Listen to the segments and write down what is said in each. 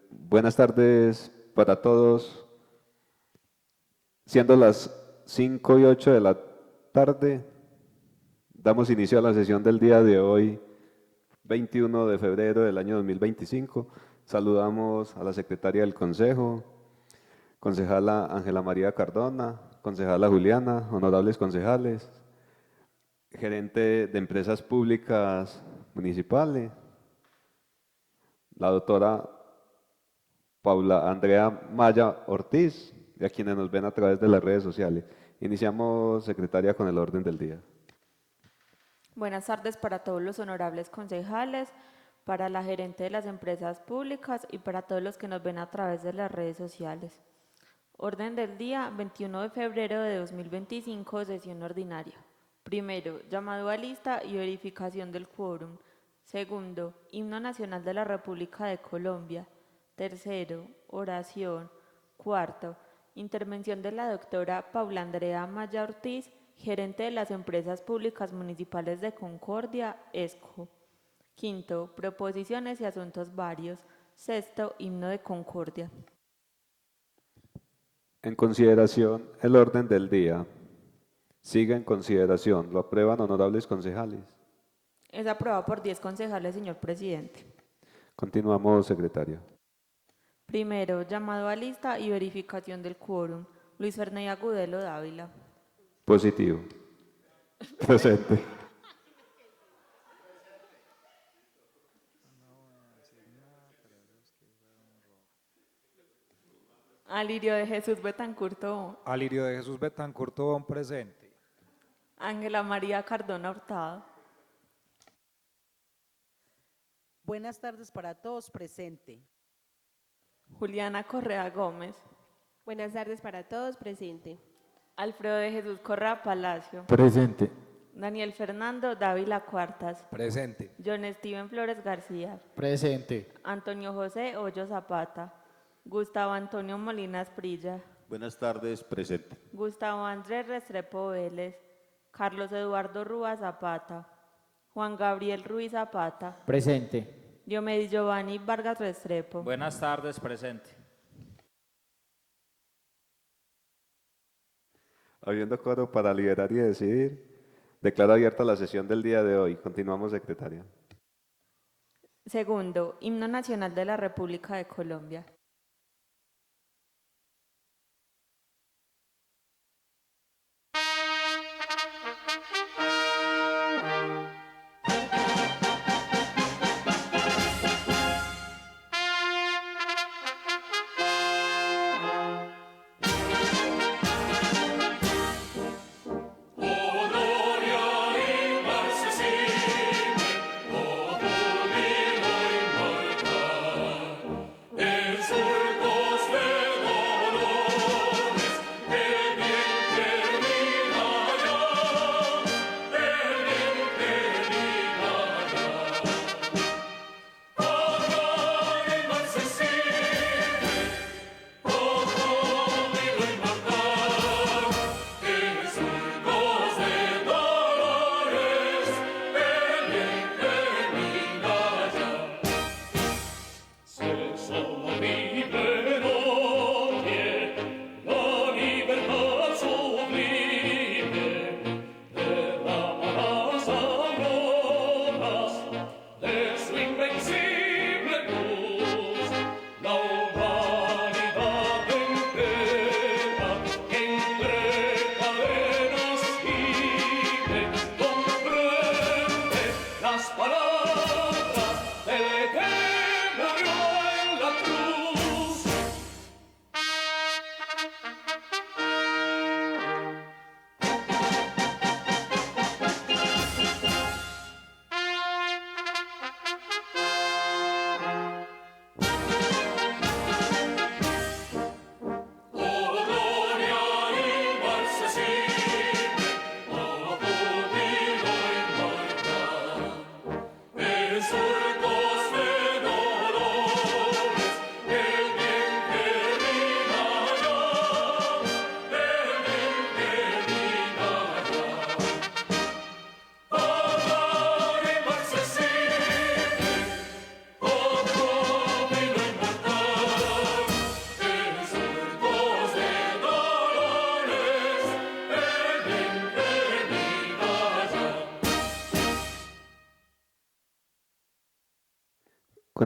Buenas tardes para todos. Siendo las 5:08 de la tarde, damos inicio a la sesión del día de hoy, 21 de febrero del año 2025. Saludamos a la secretaria del Consejo, concejala Ángela María Cardona, concejala Juliana, honorables concejales, gerente de empresas públicas municipales, la doctora Paula Andrea Maya Ortiz y a quienes nos ven a través de las redes sociales. Iniciamos, secretaria, con el orden del día. Buenas tardes para todos los honorables concejales, para la gerente de las empresas públicas y para todos los que nos ven a través de las redes sociales. Orden del día, 21 de febrero de 2025, sesión ordinaria. Primero, llamado a lista y verificación del quórum. Segundo, himno nacional de la República de Colombia. Tercero, oración. Cuarto, intervención de la doctora Paula Andrea Maya Ortiz, gerente de las empresas públicas municipales de Concordia, ESCO. Quinto, proposiciones y asuntos varios. Sexto, himno de Concordia. En consideración, el orden del día. Sigue en consideración. ¿Lo aprueban, honorables concejales? Es aprobado por 10 concejales, señor presidente. Continuamos, secretaria. Primero, llamado a lista y verificación del quórum. Luis Ferney Agudelo Dávila. Positivo. Presente. Alirio de Jesús Betancourt Tobón. Alirio de Jesús Betancourt Tobón, presente. Ángela María Cardona Hurtado. Buenas tardes para todos, presente. Juliana Correa Gómez. Buenas tardes para todos, presente. Alfredo de Jesús Correa Palacio. Presente. Daniel Fernando Dávila Cuartas. Presente. John Steven Flores García. Presente. Antonio José Hoyo Zapata. Gustavo Antonio Molina Esprilla. Buenas tardes, presente. Gustavo Andrés Restrepo Vélez. Carlos Eduardo Rúa Zapata. Juan Gabriel Ruiz Zapata. Presente. Diomedes Giovanni Vargas Restrepo. Buenas tardes, presente. Habiendo quórum para liderar y decidir, declaro abierta la sesión del día de hoy. Continuamos, secretaria. Segundo, himno nacional de la República de Colombia. Es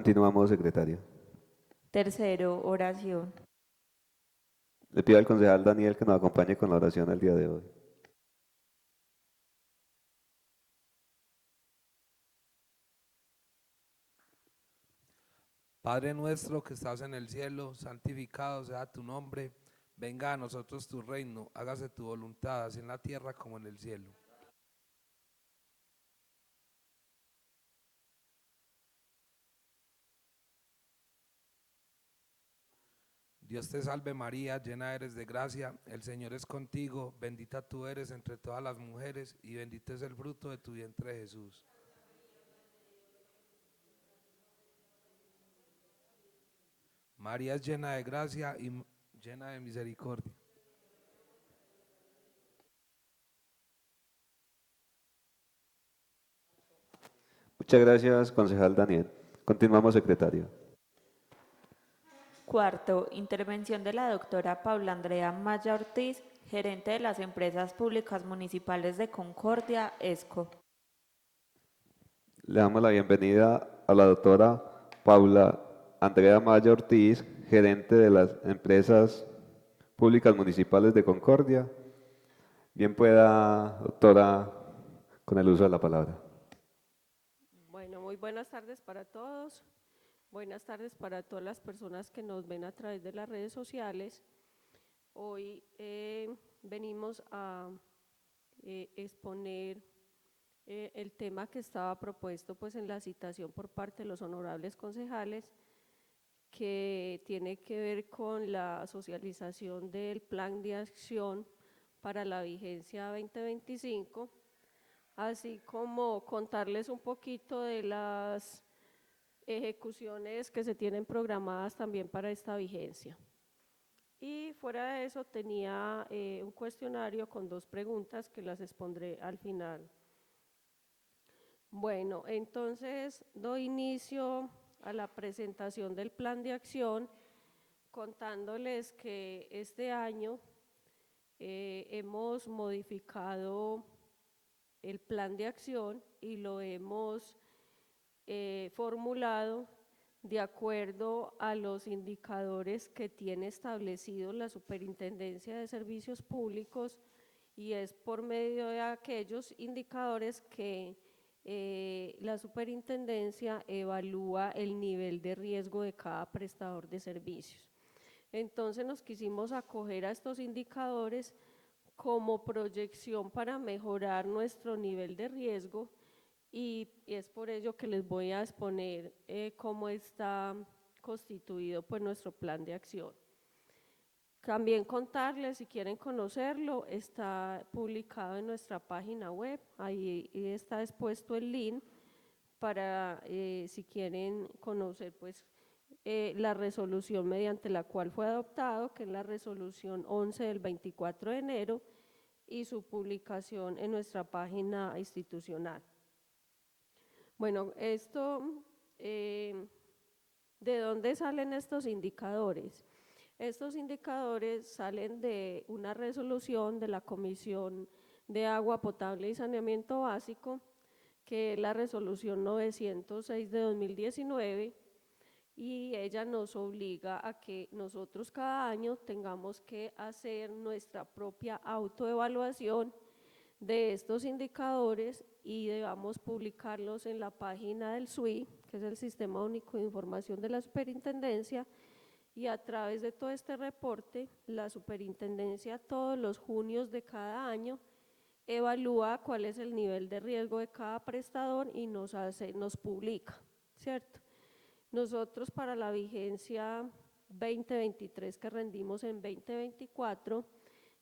Continuamos, secretario. Tercero, oración. Le pido al concejal Daniel que nos acompañe con la oración el día de hoy. Padre nuestro que estás en el cielo, santificado sea tu nombre, venga a nosotros tu reino, hágase tu voluntad, así en la tierra como en el cielo. Dios te salve María, llena eres de gracia, el Señor es contigo, bendita tú eres entre todas las mujeres y bendito es el fruto de tu vientre Jesús. María es llena de gracia y llena de misericordia. Muchas gracias, concejal Daniel. Continuamos, secretario. Cuarto, intervención de la doctora Paula Andrea Maya Ortiz, gerente de las Empresas Públicas Municipales de Concordia, ESCO. Le damos la bienvenida a la doctora Paula Andrea Maya Ortiz, gerente de las Empresas Públicas Municipales de Concordia. Bien pueda, doctora, con el uso de la palabra. Bueno, muy buenas tardes para todos. Buenas tardes para todas las personas que nos ven a través de las redes sociales. Hoy venimos a exponer el tema que estaba propuesto pues en la citación por parte de los honorables concejales, que tiene que ver con la socialización del plan de acción para la vigencia 2025, así como contarles un poquito de las ejecuciones que se tienen programadas también para esta vigencia. Y fuera de eso tenía un cuestionario con 2 preguntas que las expondré al final. Bueno, entonces doy inicio a la presentación del plan de acción contándoles que este año hemos modificado el plan de acción y lo hemos formulado de acuerdo a los indicadores que tiene establecido la Superintendencia de Servicios Públicos, y es por medio de aquellos indicadores que la Superintendencia evalúa el nivel de riesgo de cada prestador de servicios. Entonces nos quisimos acoger a estos indicadores como proyección para mejorar nuestro nivel de riesgo, y es por ello que les voy a exponer cómo está constituido pues nuestro plan de acción. También contarles, si quieren conocerlo, está publicado en nuestra página web, ahí está expuesto el link para si quieren conocer pues la resolución mediante la cual fue adoptado, que es la resolución 11 del 24 de enero, y su publicación en nuestra página institucional. Bueno, ¿de dónde salen estos indicadores? Estos indicadores salen de una resolución de la Comisión de Agua Potable y Saneamiento Básico, que es la resolución 906 de 2019, y ella nos obliga a que nosotros cada año tengamos que hacer nuestra propia autoevaluación de estos indicadores y debamos publicarlos en la página del SUI, que es el Sistema Único de Información de la Superintendencia, y a través de todo este reporte, la Superintendencia todos los junios de cada año evalúa cuál es el nivel de riesgo de cada prestador y nos publica, ¿cierto? Nosotros para la vigencia 2023 que rendimos en 2024,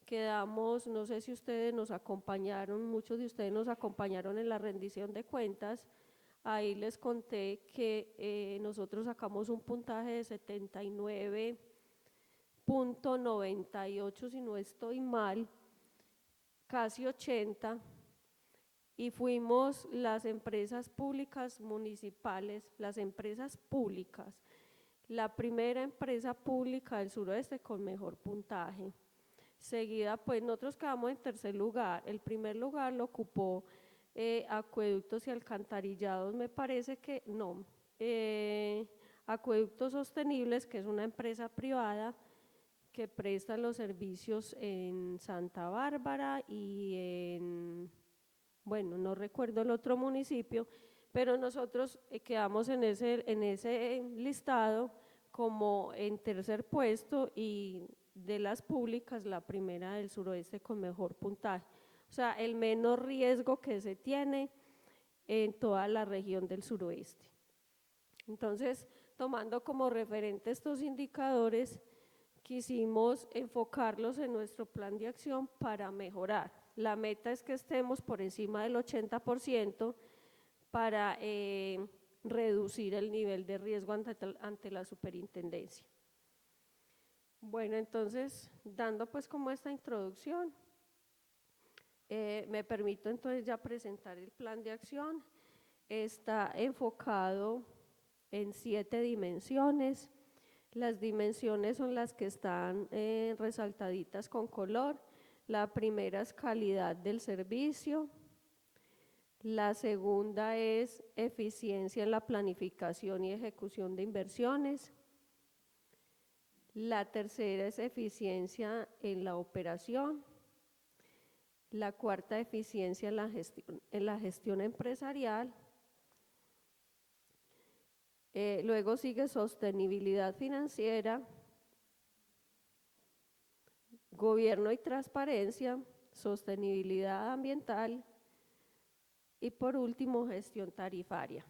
quedamos, no sé si ustedes nos acompañaron, muchos de ustedes nos acompañaron en la rendición de cuentas, ahí les conté que nosotros sacamos un puntaje de 79.98, si no estoy mal, casi 80, y fuimos las empresas públicas municipales, las empresas públicas, la primera empresa pública del suroeste con mejor puntaje. Seguida, pues nosotros quedamos en tercer lugar. El primer lugar lo ocupó Acueductos y Alcantarillados, me parece que no, Acueductos Sostenibles, que es una empresa privada que presta los servicios en Santa Bárbara y bueno, no recuerdo el otro municipio, pero nosotros quedamos en ese listado como en tercer puesto y de las públicas la primera del suroeste con mejor puntaje. O sea, el menor riesgo que se tiene en toda la región del suroeste. Entonces, tomando como referente estos indicadores, quisimos enfocarlos en nuestro plan de acción para mejorar. La meta es que estemos por encima del 80% para reducir el nivel de riesgo ante la superintendencia. Bueno, entonces, dando pues como esta introducción, me permito entonces ya presentar el plan de acción. Está enfocado en 7 dimensiones. Las dimensiones son las que están resaltaditas con color. La primera es calidad del servicio. La segunda es eficiencia en la planificación y ejecución de inversiones. La tercera es eficiencia en la operación. La cuarta, eficiencia en la gestión empresarial. Luego sigue sostenibilidad financiera, gobierno y transparencia, sostenibilidad ambiental y por último gestión tarifaria.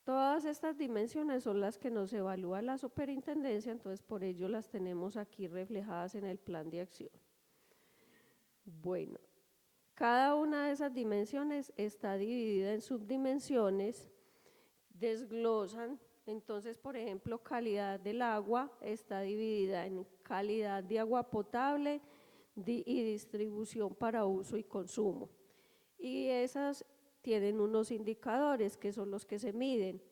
Todas estas dimensiones son las que nos evalúa la superintendencia, entonces por ello las tenemos aquí reflejadas en el plan de acción. Bueno, cada una de esas dimensiones está dividida en subdimensiones, desglosan. Entonces, por ejemplo, calidad del agua está dividida en calidad de agua potable y distribución para uso y consumo. Y esas tienen unos indicadores que son los que se miden.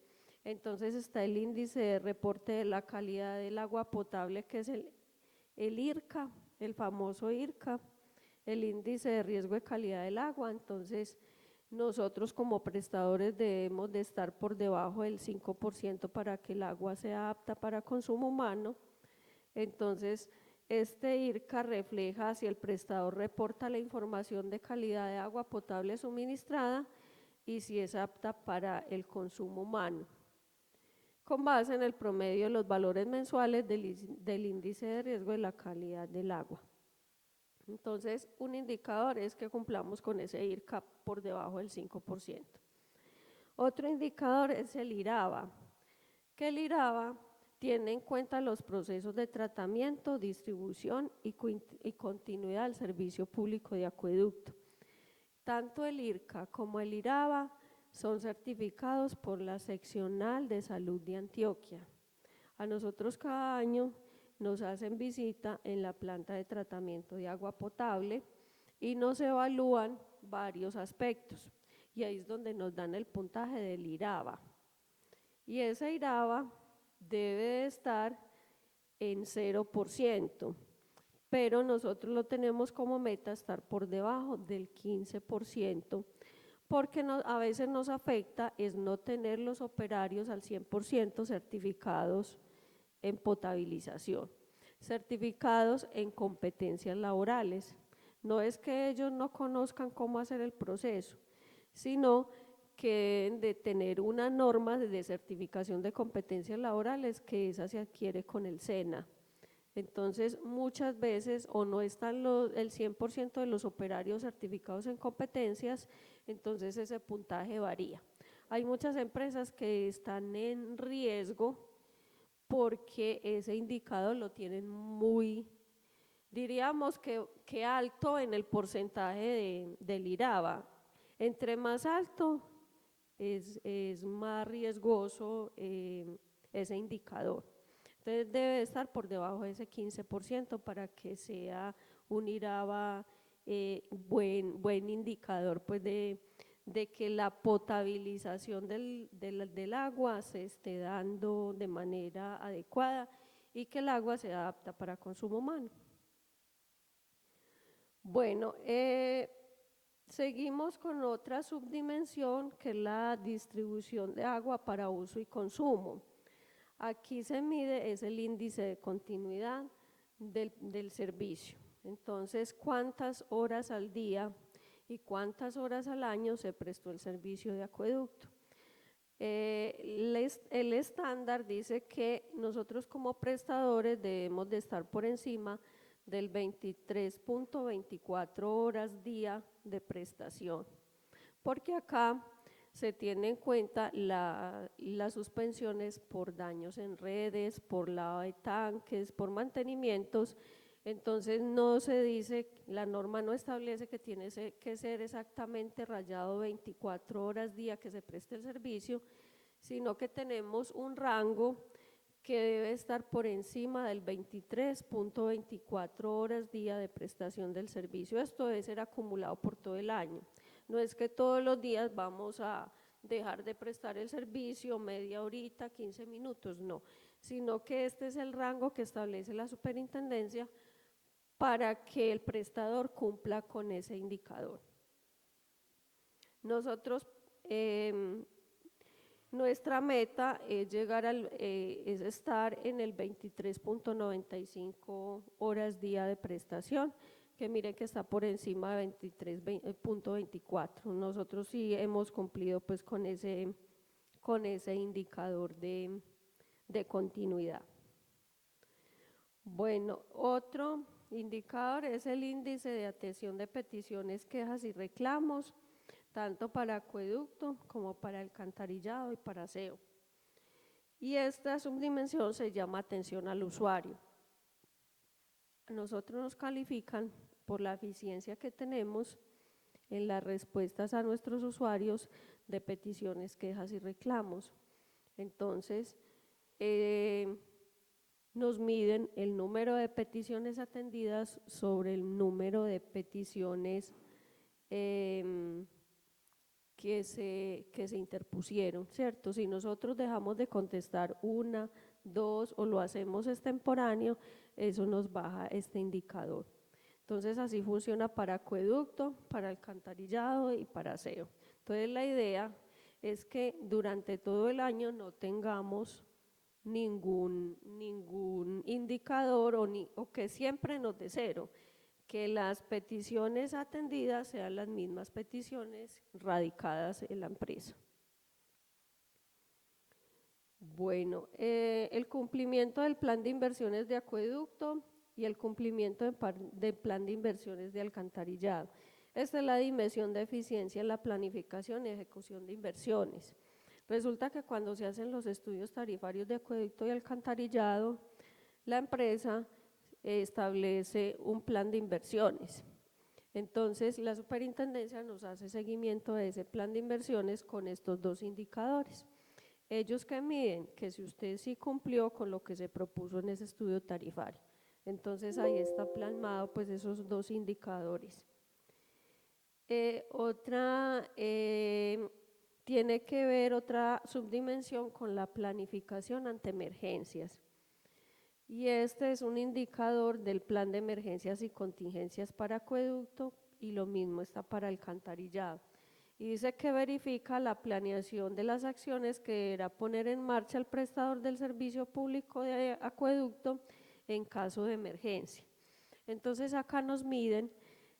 Entonces está el índice de reporte de la calidad del agua potable, que es el IRCA, el famoso IRCA, el índice de riesgo de calidad del agua. Entonces nosotros como prestadores debemos de estar por debajo del 5% para que el agua sea apta para consumo humano. Entonces este IRCA refleja si el prestador reporta la información de calidad de agua potable suministrada y si es apta para el consumo humano, con base en el promedio de los valores mensuales del índice de riesgo de la calidad del agua. Entonces, un indicador es que cumplamos con ese IRCA por debajo del 5%. Otro indicador es el IRABA, que el IRABA tiene en cuenta los procesos de tratamiento, distribución y continuidad del servicio público de acueducto. Tanto el IRCA como el IRABA son certificados por la Seccional de Salud de Antioquia. A nosotros cada año nos hacen visita en la planta de tratamiento de agua potable y nos evalúan varios aspectos y ahí es donde nos dan el puntaje del IRABA. Y ese IRABA debe de estar en 0%, pero nosotros lo tenemos como meta estar por debajo del 15%, porque a veces nos afecta es no tener los operarios al 100% certificados en potabilización, certificados en competencias laborales. No es que ellos no conozcan cómo hacer el proceso, sino que deben de tener una norma de certificación de competencias laborales, que esa se adquiere con el SENA. Entonces, muchas veces o no están el 100% de los operarios certificados en competencias, entonces ese puntaje varía. Hay muchas empresas que están en riesgo porque ese indicador lo tienen muy, diríamos que alto en el porcentaje del IRABA. Entre más alto es más riesgoso ese indicador. Entonces debe estar por debajo de ese 15% para que sea un IRABA buen indicador pues de que la potabilización del agua se esté dando de manera adecuada y que el agua sea apta para consumo humano. Bueno, Seguimos con otra subdimensión que es la distribución de agua para uso y consumo. Aquí se mide es el índice de continuidad del servicio. Entonces, ¿cuántas horas al día y cuántas horas al año se prestó el servicio de acueducto? El estándar dice que nosotros como prestadores debemos de estar por encima del 23.24 horas día de prestación, porque acá se tiene en cuenta las suspensiones por daños en redes, por lavado de tanques, por mantenimientos. Entonces no se dice, la norma no establece que tiene que ser exactamente rayado 24 horas día que se preste el servicio, sino que tenemos un rango que debe estar por encima del 23.24 horas día de prestación del servicio. Esto debe ser acumulado por todo el año. No es que todos los días vamos a dejar de prestar el servicio, media horita, 15 minutos, no, sino que este es el rango que establece la superintendencia para que el prestador cumpla con ese indicador. Nosotros, nuestra meta es es estar en el 23.95 horas día de prestación, que miren que está por encima de 23.24. Nosotros sí hemos cumplido pues con ese indicador de continuidad. Bueno, otro indicador es el índice de atención de peticiones, quejas y reclamos, tanto para acueducto como para alcantarillado y para aseo. Y esta subdimensión se llama atención al usuario. A nosotros nos califican por la eficiencia que tenemos en las respuestas a nuestros usuarios de peticiones, quejas y reclamos. Entonces, nos miden el número de peticiones atendidas sobre el número de peticiones que se interpusieron, ¿cierto? Si nosotros dejamos de contestar una, dos o lo hacemos extemporáneo, eso nos baja este indicador. Entonces así funciona para acueducto, para alcantarillado y para aseo. Entonces la idea es que durante todo el año no tengamos ningún indicador o que siempre nos dé cero, que las peticiones atendidas sean las mismas peticiones radicadas en la empresa. Bueno, el cumplimiento del plan de inversiones de acueducto y el cumplimiento del plan de inversiones de alcantarillado. Esta es la dimensión de eficiencia en la planificación y ejecución de inversiones. Resulta que cuando se hacen los estudios tarifarios de acueducto y alcantarillado, la empresa establece un plan de inversiones. Entonces, la superintendencia nos hace seguimiento de ese plan de inversiones con estos dos indicadores. Ellos que miden que si usted sí cumplió con lo que se propuso en ese estudio tarifario. Entonces, ahí está plasmado pues esos dos indicadores. Tiene que ver otra subdimensión con la planificación ante emergencias. Y este es un indicador del plan de emergencias y contingencias para acueducto y lo mismo está para alcantarillado. Y dice que verifica la planeación de las acciones que deberá poner en marcha el prestador del servicio público de acueducto en caso de emergencia. Entonces acá nos miden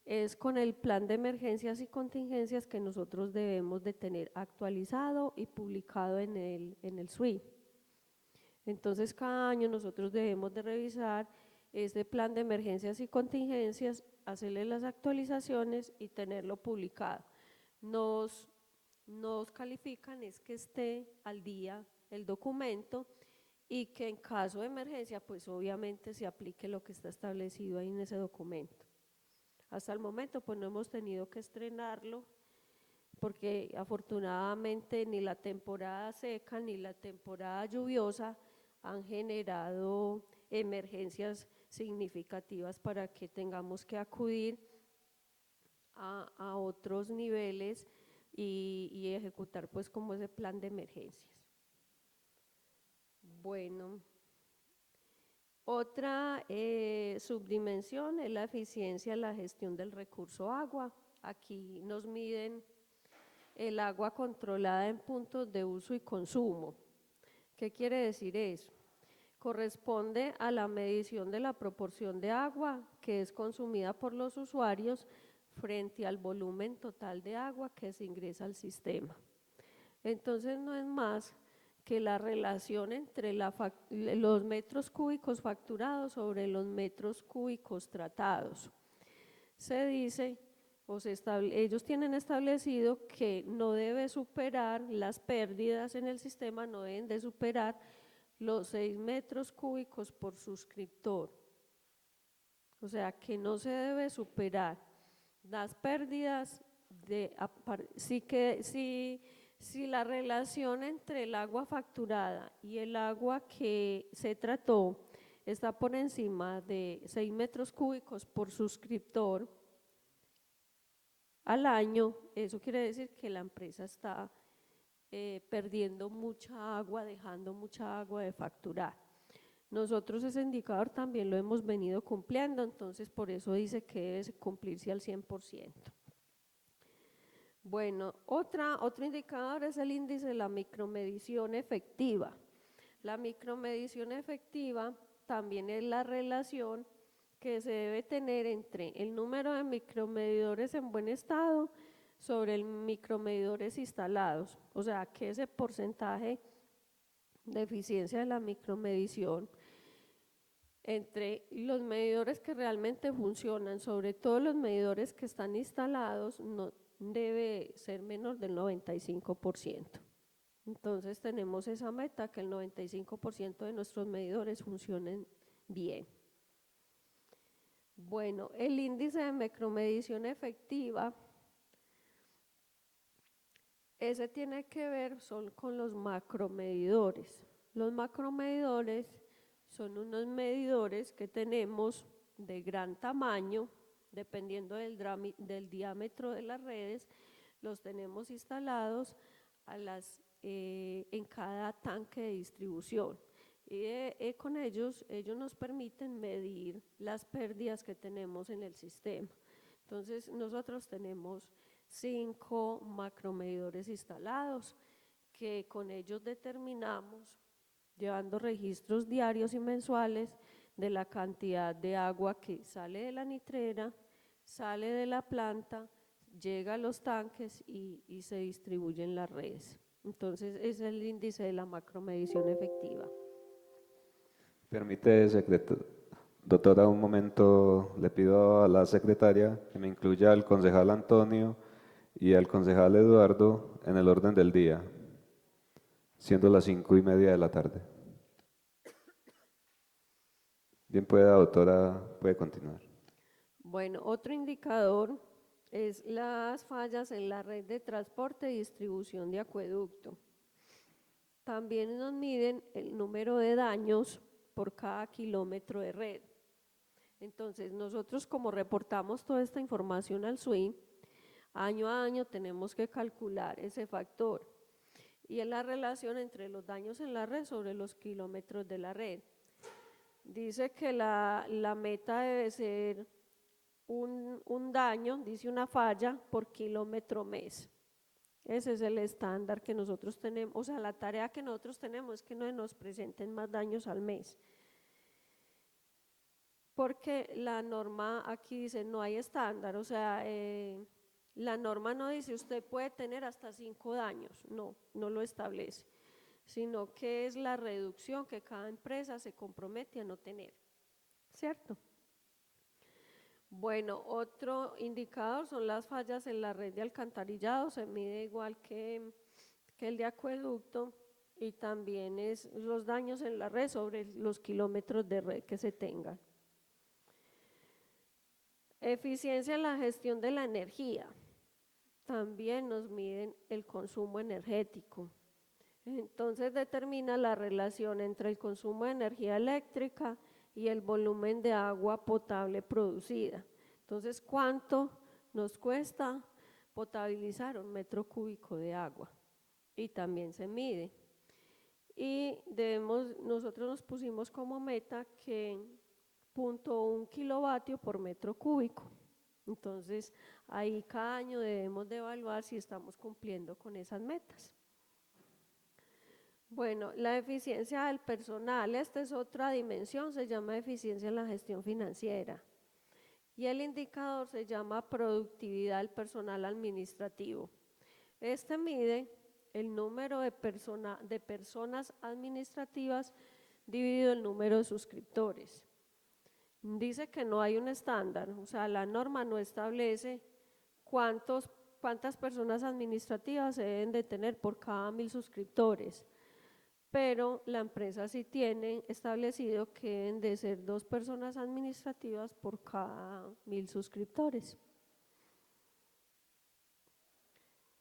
es con el plan de emergencias y contingencias que nosotros debemos de tener actualizado y publicado en el SWI. Entonces cada año nosotros debemos de revisar este plan de emergencias y contingencias, hacerle las actualizaciones y tenerlo publicado. Nos califican es que esté al día el documento y que en caso de emergencia pues obviamente se aplique lo que está establecido ahí en ese documento. Hasta el momento pues no hemos tenido que estrenarlo porque afortunadamente ni la temporada seca ni la temporada lluviosa han generado emergencias significativas para que tengamos que acudir a otros niveles y ejecutar pues como ese plan de emergencias. Bueno. Otra subdimensión es la eficiencia en la gestión del recurso agua aquí nos miden el agua controlada en puntos de uso y consumo. ¿Qué quiere decir eso? Corresponde a la medición de la proporción de agua que es consumida por los usuarios frente al volumen total de agua que se ingresa al sistema. Entonces no es más que la relación entre los metros cúbicos facturados sobre los metros cúbicos tratados. Se dice, ellos tienen establecido que no debe superar, las pérdidas en el sistema no deben de superar los 6 metros cúbicos por suscriptor. O sea, que no se debe superar las pérdidas si la relación entre el agua facturada y el agua que se trató está por encima de 6 metros cúbicos por suscriptor al año, eso quiere decir que la empresa está perdiendo mucha agua, dejando mucha agua de facturar. Nosotros ese indicador también lo hemos venido cumpliendo, entonces por eso dice que debe cumplirse al 100%. Bueno, otro indicador es el índice de la micromedición efectiva. La micromedición efectiva también es la relación que se debe tener entre el número de micromedidores en buen estado sobre el micromedidores instalados. O sea, que ese porcentaje de eficiencia de la micromedición entre los medidores que realmente funcionan, sobre todo los medidores que están instalados, no debe ser menor del 95%. Entonces tenemos esa meta, que el 95% de nuestros medidores funcionen bien. Bueno, el índice de micromedición efectiva, ese tiene que ver con los macromedidores. Los macromedidores son unos medidores que tenemos de gran tamaño, dependiendo del diámetro de las redes, los tenemos instalados en cada tanque de distribución. Y con ellos nos permiten medir las pérdidas que tenemos en el sistema. Entonces nosotros tenemos 5 macromedidores instalados que con ellos determinamos, llevando registros diarios y mensuales de la cantidad de agua que sale de la nitrera, sale de la planta, llega a los tanques y se distribuye en las redes. Entonces ese es el índice de la macromedición efectiva. Permite, doctora, un momento, le pido a la secretaria que me incluya al concejal Antonio y al concejal Eduardo en el orden del día, siendo las 5:30 de la tarde. Bien, doctora, puede continuar. Bueno, otro indicador es las fallas en la red de transporte y distribución de acueducto. También nos miden el número de daños por cada kilómetro de red. Entonces, nosotros como reportamos toda esta información al SWI, año a año tenemos que calcular ese factor. Y es la relación entre los daños en la red sobre los kilómetros de la red. Dice que la meta debe ser un daño, dice una falla por kilómetro mes. Ese es el estándar que nosotros tenemos, o sea, la tarea que nosotros tenemos es que no nos presenten más daños al mes. Porque la norma aquí dice no hay estándar, o sea, la norma no dice usted puede tener hasta 5 daños, no lo establece, sino que es la reducción que cada empresa se compromete a no tener, ¿cierto? Bueno, otro indicador son las fallas en la red de alcantarillado, se mide igual que el de acueducto, y también es los daños en la red sobre los kilómetros de red que se tengan. Eficiencia en la gestión de la energía, también nos miden el consumo energético. Entonces determina la relación entre el consumo de energía eléctrica y el volumen de agua potable producida. Entonces, ¿cuánto nos cuesta potabilizar 1 metro cúbico de agua? Y también se mide. Y nosotros nos pusimos como meta que 0.1 kilovatio por metro cúbico Entonces, ahí cada año debemos de evaluar si estamos cumpliendo con esas metas. Bueno, la eficiencia del personal, esta es otra dimensión, se llama eficiencia en la gestión financiera. Y el indicador se llama productividad del personal administrativo. Este mide el número de personas administrativas dividido el número de suscriptores. Dice que no hay un estándar, o sea, la norma no establece cuántas personas administrativas se deben de tener por cada 1000 suscriptores, pero la empresa sí tiene establecido que deben de ser 2 personas administrativas por cada 1000 suscriptores.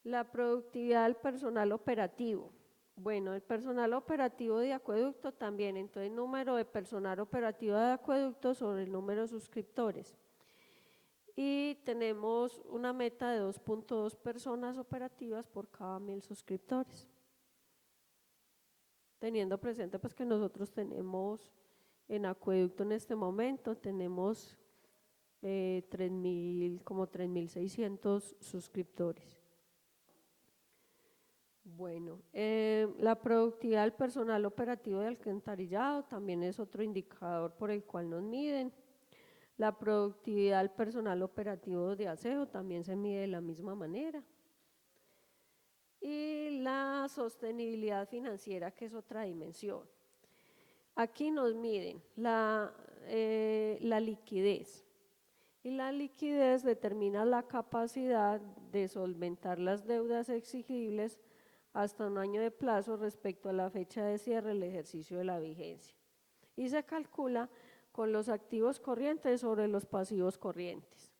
La productividad del personal operativo. Bueno, el personal operativo de acueducto también, entonces número de personal operativo de acueducto sobre el número de suscriptores. Y tenemos una meta de 2.2 personas operativas por cada 1000 suscriptores. Teniendo presente pues que nosotros tenemos en acueducto en este momento, tenemos como 3.600 suscriptores. Bueno, la productividad del personal operativo de alcantarillado también es otro indicador por el cual nos miden. La productividad del personal operativo de aseo también se mide de la misma manera. Y la sostenibilidad financiera, que es otra dimensión. Aquí nos miden la liquidez. Y la liquidez determina la capacidad de solventar las deudas exigibles hasta un año de plazo respecto a la fecha de cierre del ejercicio de la vigencia. Y se calcula con los activos corrientes sobre los pasivos corrientes.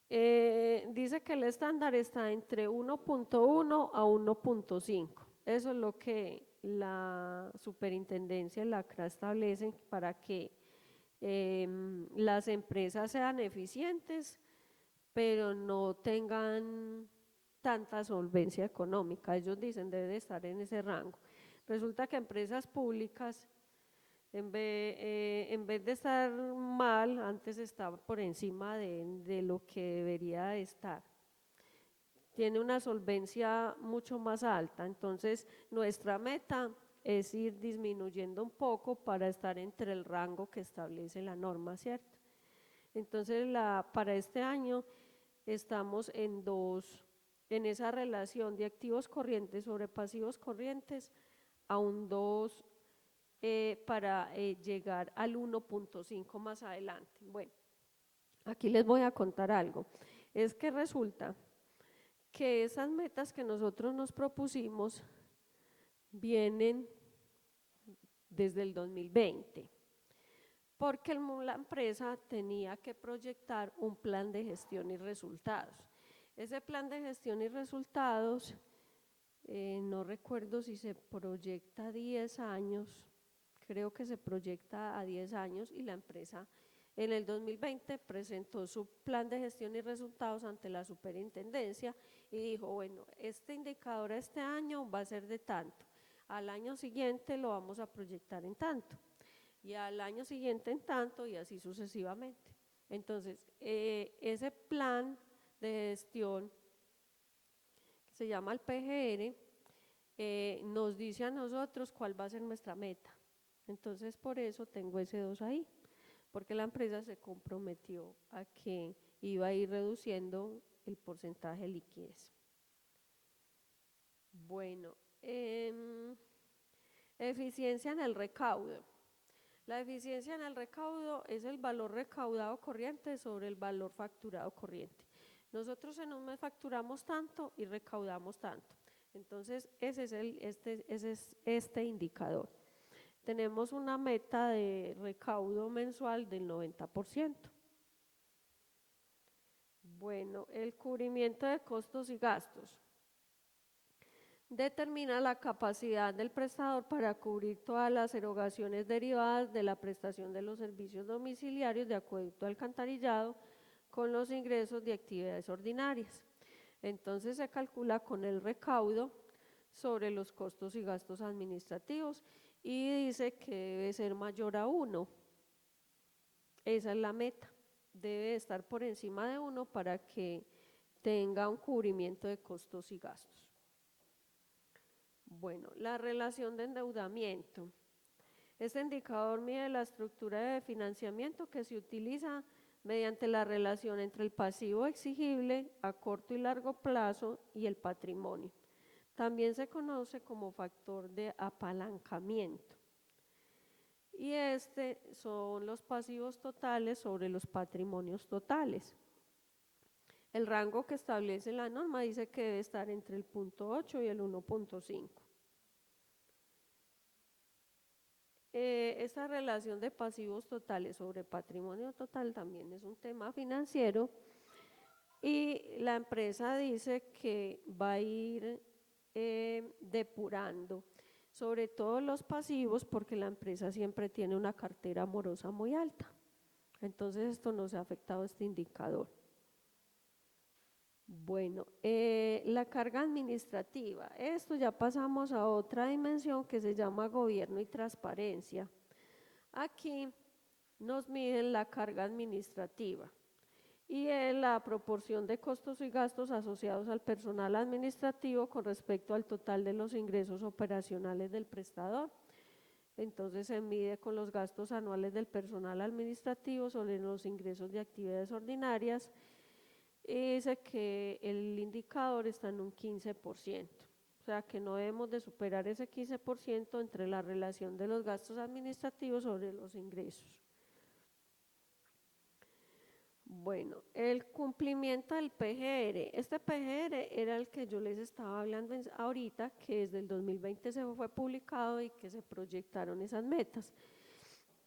Dice que el estándar está entre 1.1 a 1.5. Eso es lo que la superintendencia, la CRA, establece para que las empresas sean eficientes, pero no tengan tanta solvencia económica. Ellos dicen debe de estar en ese rango. Resulta que empresas públicas, en vez de estar mal, antes estaba por encima de lo que debería de estar. Tiene una solvencia mucho más alta, entonces nuestra meta es ir disminuyendo un poco para estar entre el rango que establece la norma, ¿cierto? Entonces para este año estamos en esa relación de activos corrientes sobre pasivos corrientes a un 2 para llegar al 1.5 más adelante. Bueno, aquí les voy a contar algo. Es que resulta que esas metas que nosotros nos propusimos vienen desde el 2020, porque la empresa tenía que proyectar un plan de gestión y resultados. Ese plan de gestión y resultados, no recuerdo si se proyecta a 10 años, creo que se proyecta a 10 años y la empresa en el 2020 presentó su plan de gestión y resultados ante la superintendencia y dijo, bueno, este indicador este año va a ser de tanto, al año siguiente lo vamos a proyectar en tanto y al año siguiente en tanto y así sucesivamente. Entonces, ese plan de gestión que se llama el PGR nos dice a nosotros cuál va a ser nuestra meta. Entonces, por eso tengo ese 2 ahí, porque la empresa se comprometió a que iba a ir reduciendo el porcentaje de liquidez. Bueno, eficiencia en el recaudo. La eficiencia en el recaudo es el valor recaudado corriente sobre el valor facturado corriente. Nosotros en un mes facturamos tanto y recaudamos tanto. Entonces, ese es este indicador. Tenemos una meta de recaudo mensual del 90%. Bueno, el cubrimiento de costos y gastos. Determina la capacidad del prestador para cubrir todas las erogaciones derivadas de la prestación de los servicios domiciliarios de acueducto alcantarillado con los ingresos de actividades ordinarias. Entonces se calcula con el recaudo sobre los costos y gastos administrativos y dice que debe ser mayor a 1. Esa es la meta. debe estar por encima de 1 para que tenga un cubrimiento de costos y gastos. Bueno, la relación de endeudamiento. Este indicador mide la estructura de financiamiento que se utiliza mediante la relación entre el pasivo exigible a corto y largo plazo y el patrimonio. También se conoce como factor de apalancamiento. Y son los pasivos totales sobre los patrimonios totales. El rango que establece la norma dice que debe estar entre el 0.8 y el 1.5. Esta relación de pasivos totales sobre patrimonio total también es un tema financiero y la empresa dice que va a ir depurando sobre todo los pasivos porque la empresa siempre tiene una cartera morosa muy alta. Entonces esto nos ha afectado este indicador. Bueno, la carga administrativa. Esto ya pasamos a otra dimensión que se llama gobierno y transparencia. Aquí nos miden la carga administrativa y es la proporción de costos y gastos asociados al personal administrativo con respecto al total de los ingresos operacionales del prestador. Entonces se mide con los gastos anuales del personal administrativo sobre los ingresos de actividades ordinarias y dice que el indicador está en un 15%. O sea que no debemos de superar ese 15% entre la relación de los gastos administrativos sobre los ingresos. Bueno, el cumplimiento del PGR. Este PGR era el que yo les estaba hablando ahorita, que desde el 2020 se fue publicado y que se proyectaron esas metas.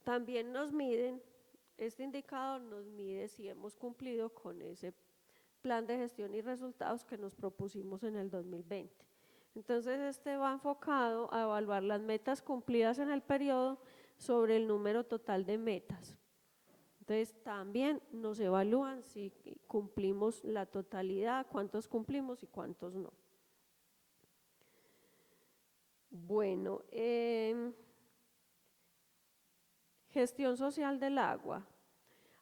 También nos miden, este indicador nos mide si hemos cumplido con ese plan de gestión y resultados que nos propusimos en el 2020. Entonces este va enfocado a evaluar las metas cumplidas en el periodo sobre el número total de metas. Entonces también nos evalúan si cumplimos la totalidad, cuántos cumplimos y cuántos no. Bueno, gestión social del agua.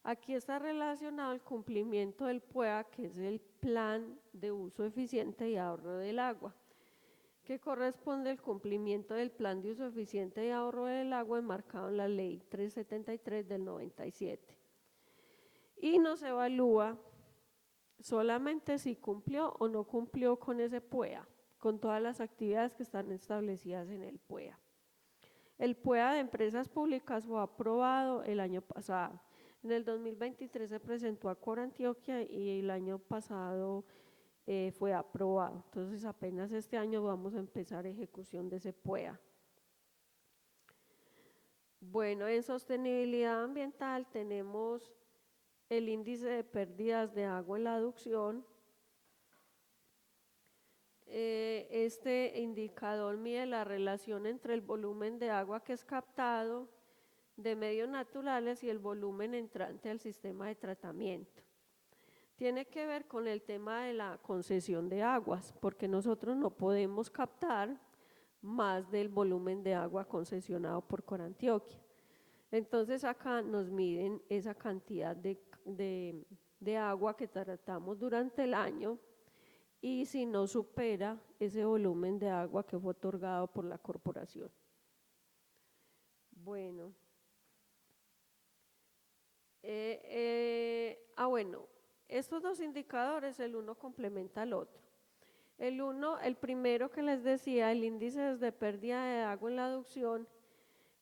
Aquí está relacionado el cumplimiento del PUEA, que es el Plan de Uso Eficiente y Ahorro del Agua, que corresponde al cumplimiento del Plan de Uso Eficiente y Ahorro del Agua enmarcado en la Ley 373 del 97. Y nos evalúa solamente si cumplió o no cumplió con ese PUEA, con todas las actividades que están establecidas en el PUEA. El PUEA de empresas públicas fue aprobado el año pasado. En el 2023 se presentó a Corantioquia y el año pasado fue aprobado. Entonces apenas este año vamos a empezar ejecución de ese PUEA. Bueno, en sostenibilidad ambiental tenemos el índice de pérdidas de agua en la aducción. Este indicador mide la relación entre el volumen de agua que es captado de medios naturales y el volumen entrante al sistema de tratamiento. Tiene que ver con el tema de la concesión de aguas, porque nosotros no podemos captar más del volumen de agua concesionado por Corantioquia. Entonces acá nos miden esa cantidad de agua que tratamos durante el año y si no supera ese volumen de agua que fue otorgado por la corporación. Bueno. Bueno, estos dos indicadores, el uno complementa al otro. El primero que les decía, el índice de pérdida de agua en la aducción,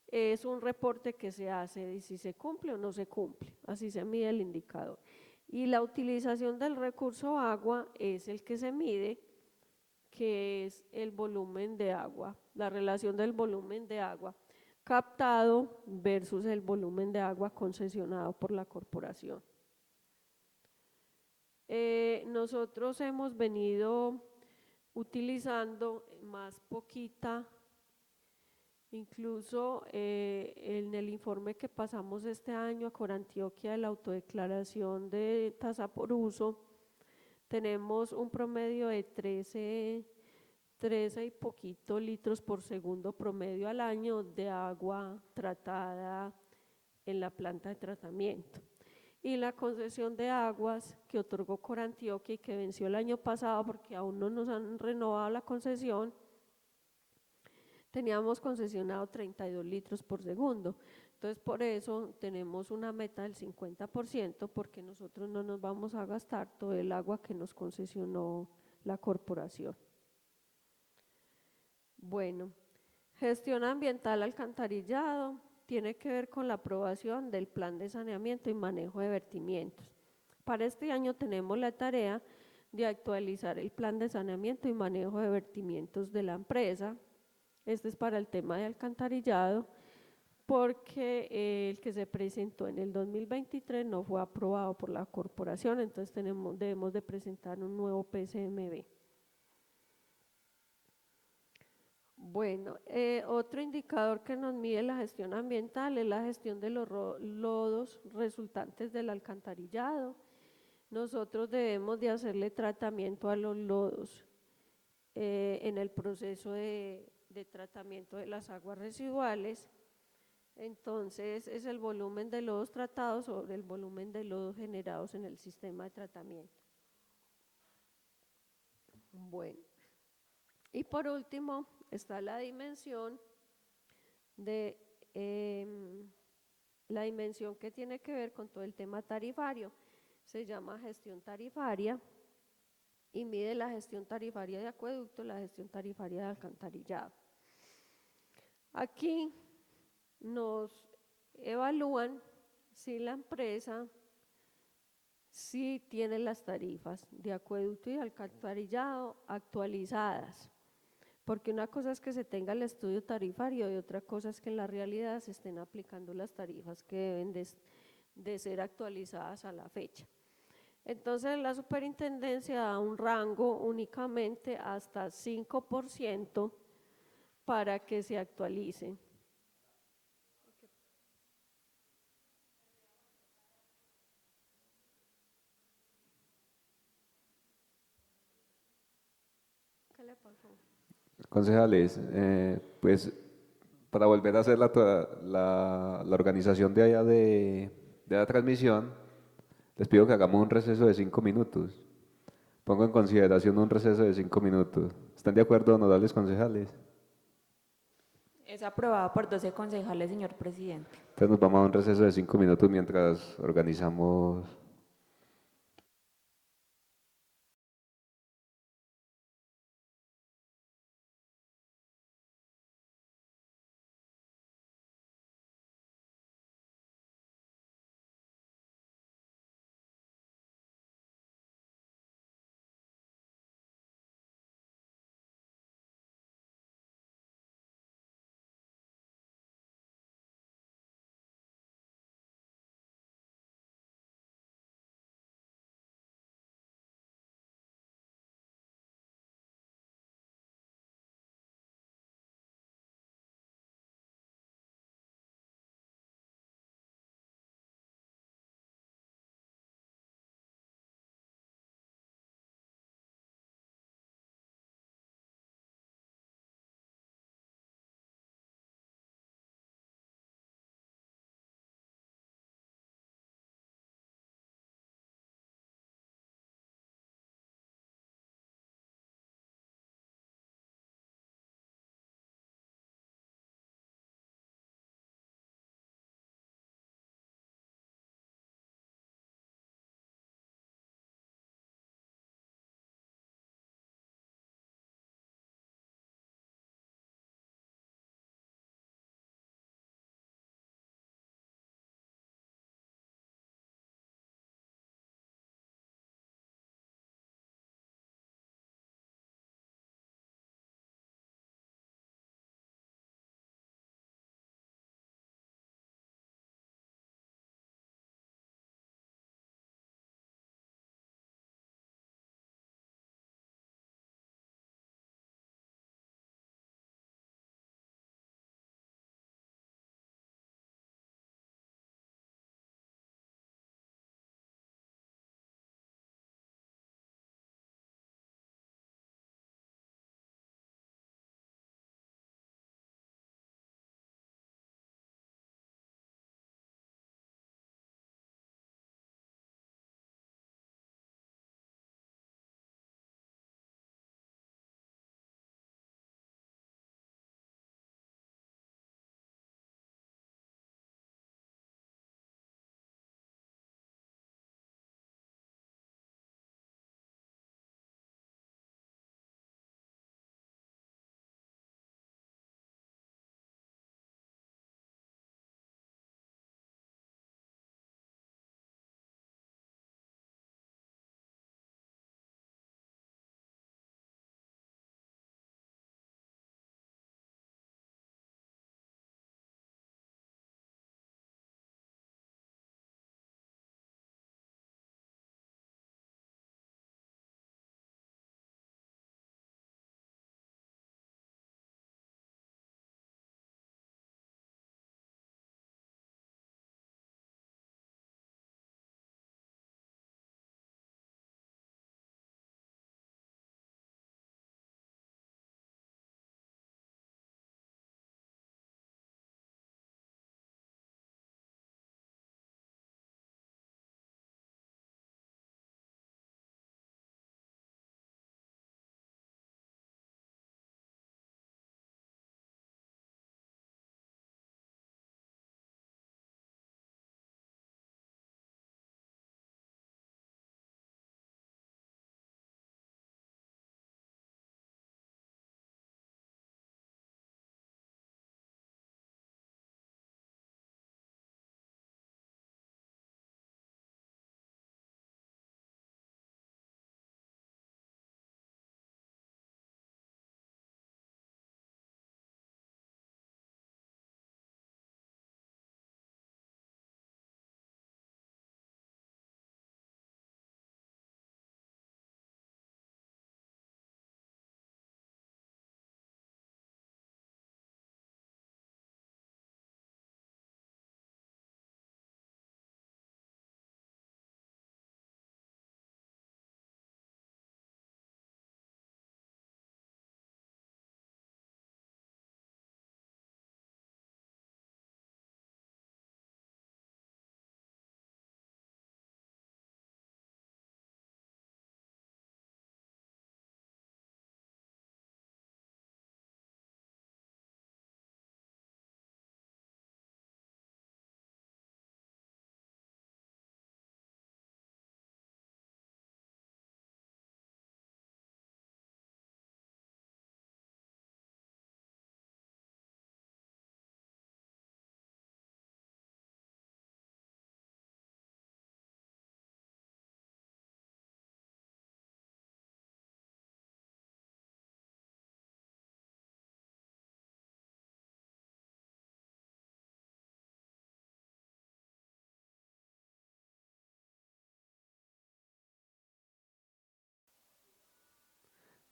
es un reporte que se hace de si se cumple o no se cumple, así se mide el indicador. Y la utilización del recurso agua es el que se mide, que es el volumen de agua, la relación del volumen de agua captado versus el volumen de agua concesionado por la corporación. Nosotros hemos venido utilizando más poquita, incluso en el informe que pasamos este año a Corantioquia de la autodeclaración de tasa por uso, tenemos un promedio de 13 y poquito litros por segundo promedio al año de agua tratada en la planta de tratamiento. y la concesión de aguas que otorgó Corantioquia y que venció el año pasado porque aún no nos han renovado la concesión. Teníamos concesionado 32 litros por segundo, entonces por eso tenemos una meta del 50% porque nosotros no nos vamos a gastar todo el agua que nos concesionó la corporación. Bueno, gestión ambiental alcantarillado tiene que ver con la aprobación del plan de saneamiento y manejo de vertimientos. Para este año tenemos la tarea de actualizar el plan de saneamiento y manejo de vertimientos de la empresa. Este es para el tema de alcantarillado, porque el que se presentó en el 2023 no fue aprobado por la corporación, entonces debemos de presentar un nuevo PCMB. Bueno, otro indicador que nos mide la gestión ambiental es la gestión de los lodos resultantes del alcantarillado. Nosotros debemos de hacerle tratamiento a los lodos en el proceso de tratamiento de las aguas residuales. Entonces es el volumen de lodos tratados sobre el volumen de lodos generados en el sistema de tratamiento. Bueno, y por último está la dimensión que tiene que ver con todo el tema tarifario. Se llama gestión tarifaria y mide la gestión tarifaria de acueducto, la gestión tarifaria de alcantarillado. Aquí nos evalúan si la empresa sí tiene las tarifas de acueducto y alcantarillado actualizadas, porque una cosa es que se tenga el estudio tarifario y otra cosa es que en la realidad se estén aplicando las tarifas que deben de ser actualizadas a la fecha. Entonces la superintendencia da un rango únicamente hasta 5% para que se actualicen. ¿Qué le pasó? Concejales, pues para volver a hacer la organización de allá de la transmisión, les pido que hagamos un receso de 5 minutos. Pongo en consideración un receso de 5 minutos. ¿Están de acuerdo, honorables concejales? Es aprobado por 12 concejales, señor presidente. Entonces nos vamos a un receso de 5 minutos mientras organizamos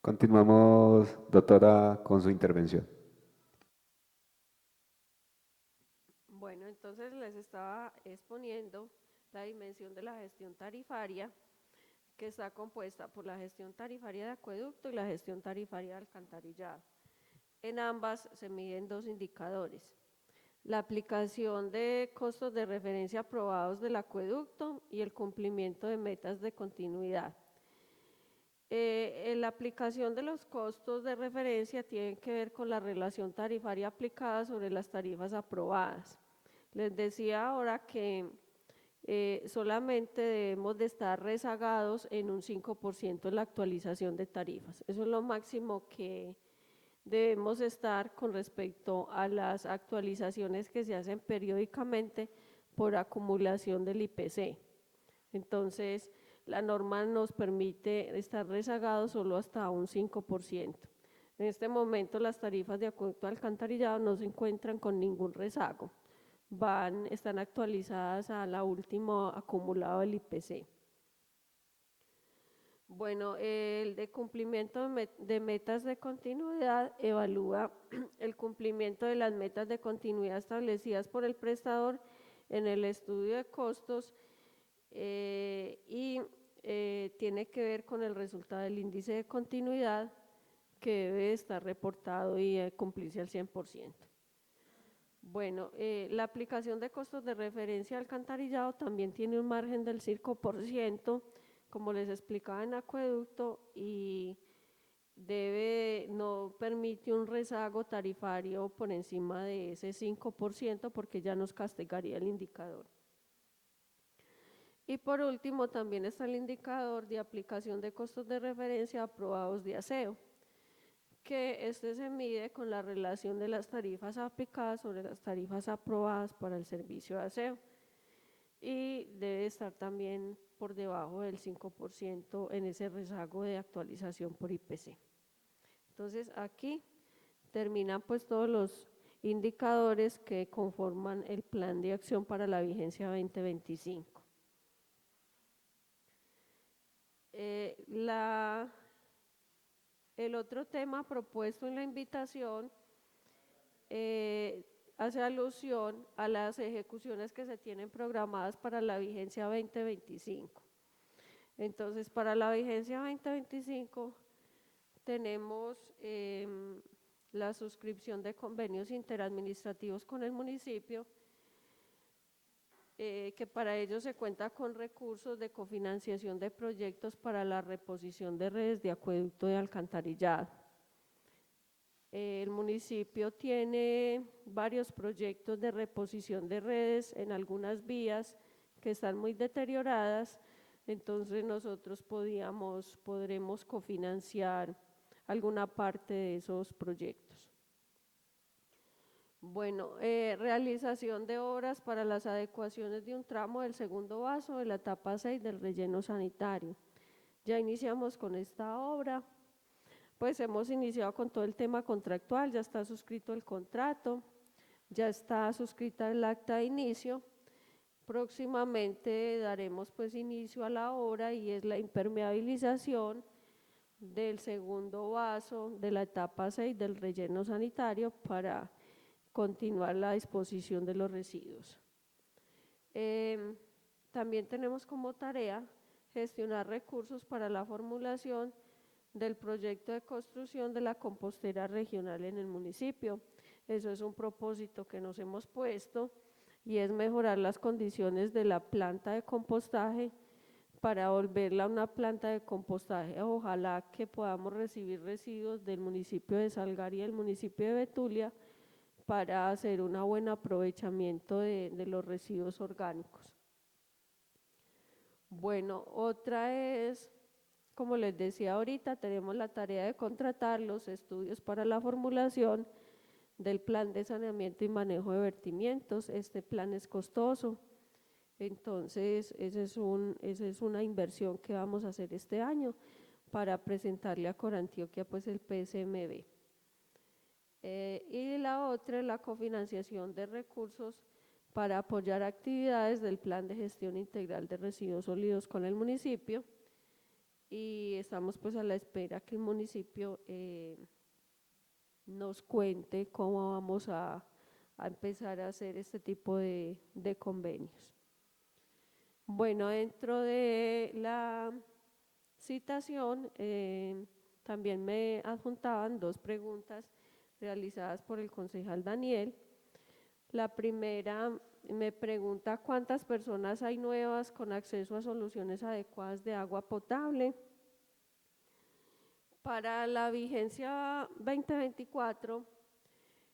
Continuamos, doctora, con su intervención. Bueno, entonces les estaba exponiendo la dimensión de la gestión tarifaria, que está compuesta por la gestión tarifaria de acueducto y la gestión tarifaria de alcantarillado. En ambas se miden dos indicadores: la aplicación de costos de referencia aprobados del acueducto y el cumplimiento de metas de continuidad. La aplicación de los costos de referencia tiene que ver con la relación tarifaria aplicada sobre las tarifas aprobadas. Les decía ahora que solamente debemos de estar rezagados en un 5% en la actualización de tarifas. Eso es lo máximo que debemos estar con respecto a las actualizaciones que se hacen periódicamente por acumulación del IPC. Entonces, la norma nos permite estar rezagados solo hasta un 5%. En este momento las tarifas de acueducto alcantarillado no se encuentran con ningún rezago, están actualizadas a la última acumulado del IPC. Bueno, el de cumplimiento de metas de continuidad evalúa el cumplimiento de las metas de continuidad establecidas por el prestador en el estudio de costos y tiene que ver con el resultado del índice de continuidad, que debe estar reportado y cumplirse al 100%. Bueno, la aplicación de costos de referencia al alcantarillado también tiene un margen del 5%, como les explicaba en acueducto, y no permite un rezago tarifario por encima de ese 5%, porque ya nos castigaría el indicador. Y por último, también está el indicador de aplicación de costos de referencia aprobados de aseo, que se mide con la relación de las tarifas aplicadas sobre las tarifas aprobadas para el servicio de aseo, y debe estar también por debajo del 5% en ese rezago de actualización por IPC. Entonces aquí terminan pues todos los indicadores que conforman el plan de acción para la vigencia 2025. El otro tema propuesto en la invitación hace alusión a las ejecuciones que se tienen programadas para la vigencia 2025. Entonces, para la vigencia 2025 tenemos la suscripción de convenios interadministrativos con el municipio, que para ello se cuenta con recursos de cofinanciación de proyectos para la reposición de redes de acueducto y alcantarillado. El municipio tiene varios proyectos de reposición de redes en algunas vías que están muy deterioradas, entonces nosotros podremos cofinanciar alguna parte de esos proyectos. Bueno, realización de obras para las adecuaciones de un tramo del segundo vaso de la etapa 6 del relleno sanitario. Ya iniciamos con esta obra, pues hemos iniciado con todo el tema contractual, ya está suscrito el contrato, ya está suscrita el acta de inicio. Próximamente daremos pues inicio a la obra, y es la impermeabilización del segundo vaso de la etapa 6 del relleno sanitario para continuar la disposición de los residuos. También tenemos como tarea gestionar recursos para la formulación del proyecto de construcción de la compostera regional en el municipio. Eso es un propósito que nos hemos puesto, y es mejorar las condiciones de la planta de compostaje para volverla una planta de compostaje. Ojalá que podamos recibir residuos del municipio de Salgar y del municipio de Betulia para hacer un buen aprovechamiento de los residuos orgánicos. Bueno, otra es, como les decía ahorita, tenemos la tarea de contratar los estudios para la formulación del plan de saneamiento y manejo de vertimientos. Este plan es costoso, entonces esa es una inversión que vamos a hacer este año para presentarle a Corantioquia pues el PSMB. Y la otra es la cofinanciación de recursos para apoyar actividades del Plan de Gestión Integral de Residuos Sólidos con el municipio. y estamos pues a la espera que el municipio nos cuente cómo vamos a empezar a hacer este tipo de convenios. Bueno, dentro de la citación también me adjuntaban 2 preguntas realizadas por el concejal Daniel. La primera me pregunta cuántas personas hay nuevas con acceso a soluciones adecuadas de agua potable. Para la vigencia 2024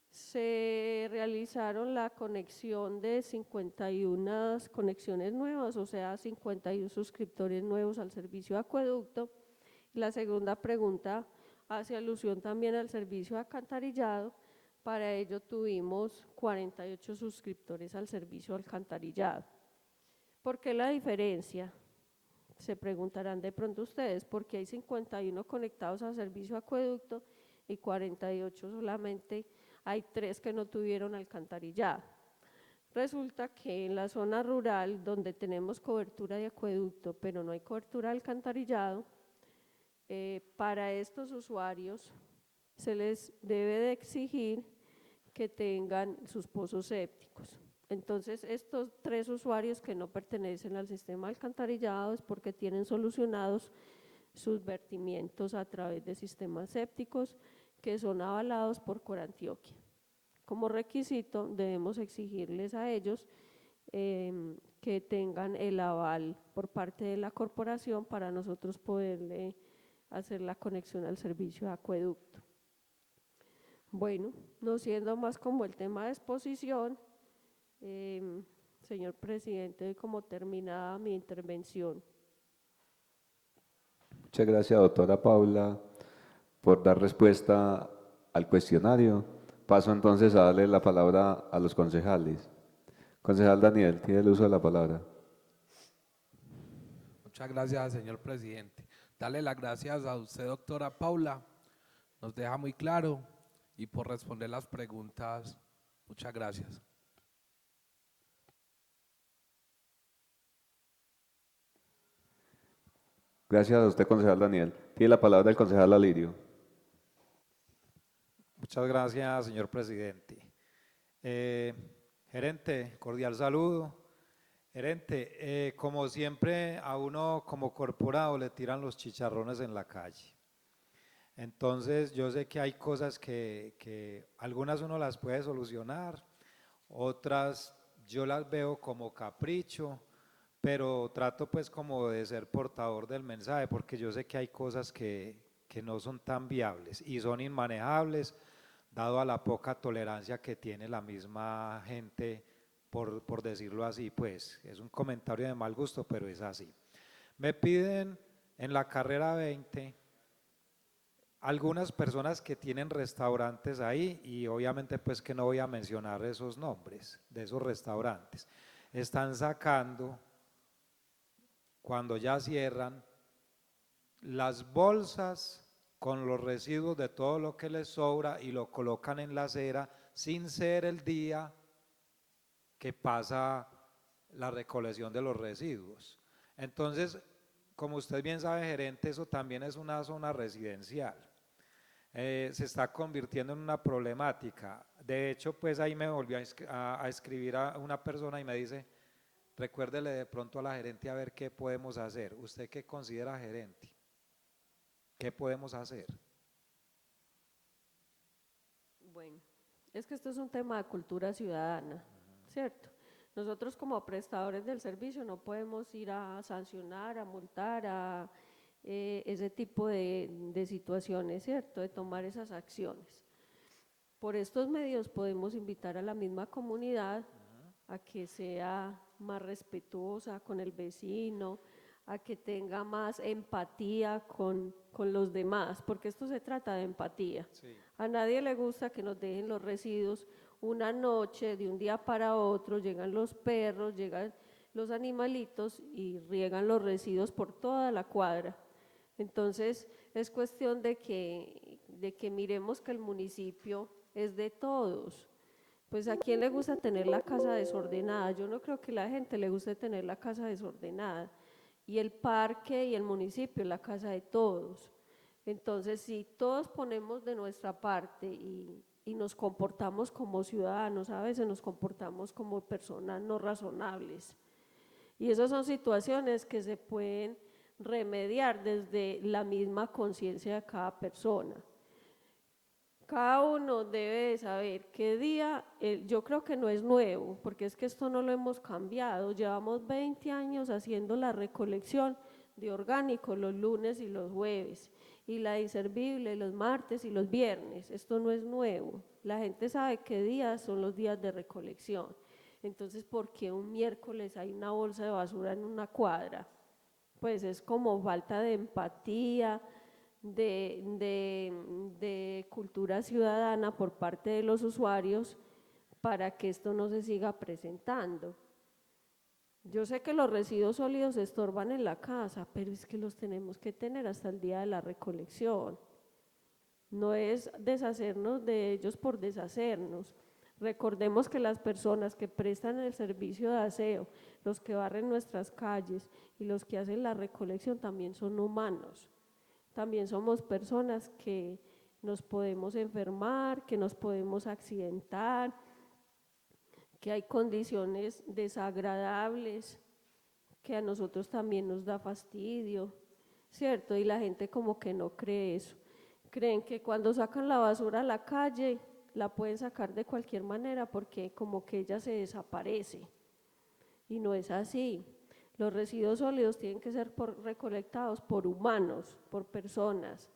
se realizaron la conexión de 51 conexiones nuevas, o sea, 51 suscriptores nuevos al servicio de acueducto. La segunda pregunta hace alusión también al servicio de alcantarillado. Para ello tuvimos 48 suscriptores al servicio de alcantarillado. ¿Por qué la diferencia? Se preguntarán de pronto ustedes, porque hay 51 conectados al servicio de acueducto y 48 solamente, hay 3 que no tuvieron alcantarillado. Resulta que en la zona rural, donde tenemos cobertura de acueducto, pero no hay cobertura de alcantarillado, para estos usuarios se les debe de exigir que tengan sus pozos sépticos. Entonces, estos 3 usuarios que no pertenecen al sistema alcantarillado es porque tienen solucionados sus vertimientos a través de sistemas sépticos que son avalados por Corantioquia. Como requisito debemos exigirles a ellos que tengan el aval por parte de la corporación para nosotros poderle hacer la conexión al servicio de acueducto. Bueno, no siendo más como el tema de exposición, señor presidente, doy como terminada mi intervención. Muchas gracias, doctora Paula, por dar respuesta al cuestionario. Paso entonces a darle la palabra a los concejales. Concejal Daniel, tiene el uso de la palabra. Muchas gracias, señor presidente. Darle las gracias a usted, doctora Paula, nos deja muy claro, y por responder las preguntas, muchas gracias. Gracias a usted, concejal Daniel. Tiene la palabra el concejal Alirio. Muchas gracias, señor presidente. Gerente, cordial saludo. Gerente, como siempre a uno como corporado le tiran los chicharrones en la calle. Entonces yo sé que hay cosas que algunas uno las puede solucionar, otras yo las veo como capricho, pero trato pues como de ser portador del mensaje, porque yo sé que hay cosas que no son tan viables y son inmanejables, dado a la poca tolerancia que tiene la misma gente, por decirlo así, pues es un comentario de mal gusto, pero es así. Me piden en la carrera 20 algunas personas que tienen restaurantes ahí, y obviamente pues que no voy a mencionar esos nombres de esos restaurantes, están sacando, cuando ya cierran, las bolsas con los residuos de todo lo que les sobra y lo colocan en la acera sin ser el día que pasa la recolección de los residuos. Entonces, como usted bien sabe, gerente, eso también es una zona residencial. Se está convirtiendo en una problemática. De hecho, pues ahí me volvió a escribir a una persona y me dice, recuérdele de pronto a la gerente a ver qué podemos hacer. ¿Usted qué considera, gerente? ¿Qué podemos hacer? Bueno, es que esto es un tema de cultura ciudadana, ¿cierto? Nosotros como prestadores del servicio no podemos ir a sancionar, a multar, a ese tipo de situaciones, ¿cierto? De tomar esas acciones. Por estos medios podemos invitar a la misma comunidad a que sea más respetuosa con el vecino, a que tenga más empatía con los demás, porque esto se trata de empatía. Sí. A nadie le gusta que nos dejen los residuos una noche, de un día para otro, llegan los perros, llegan los animalitos y riegan los residuos por toda la cuadra. Entonces, es cuestión de que miremos que el municipio es de todos. Pues ¿a quién le gusta tener la casa desordenada? Yo no creo que a la gente le guste tener la casa desordenada. y el parque y el municipio es la casa de todos. Entonces, si todos ponemos de nuestra parte y nos comportamos como ciudadanos, a veces nos comportamos como personas no razonables. Y esas son situaciones que se pueden remediar desde la misma conciencia de cada persona. Cada uno debe de saber qué día, yo creo que no es nuevo, porque es que esto no lo hemos cambiado, llevamos 20 años haciendo la recolección de orgánico los lunes y los jueves, y la inservible los martes y los viernes, esto no es nuevo, la gente sabe qué días son los días de recolección. Entonces, ¿por qué un miércoles hay una bolsa de basura en una cuadra? Pues es como falta de empatía, de cultura ciudadana por parte de los usuarios para que esto no se siga presentando. Yo sé que los residuos sólidos estorban en la casa, pero es que los tenemos que tener hasta el día de la recolección. No es deshacernos de ellos por deshacernos. Recordemos que las personas que prestan el servicio de aseo, los que barren nuestras calles y los que hacen la recolección también son humanos. También somos personas que nos podemos enfermar, que nos podemos accidentar, que hay condiciones desagradables, que a nosotros también nos da fastidio, ¿cierto? Y la gente como que no cree eso. Creen que cuando sacan la basura a la calle, la pueden sacar de cualquier manera porque como que ella se desaparece. Y no es así. Los residuos sólidos tienen que ser recolectados por humanos, por personas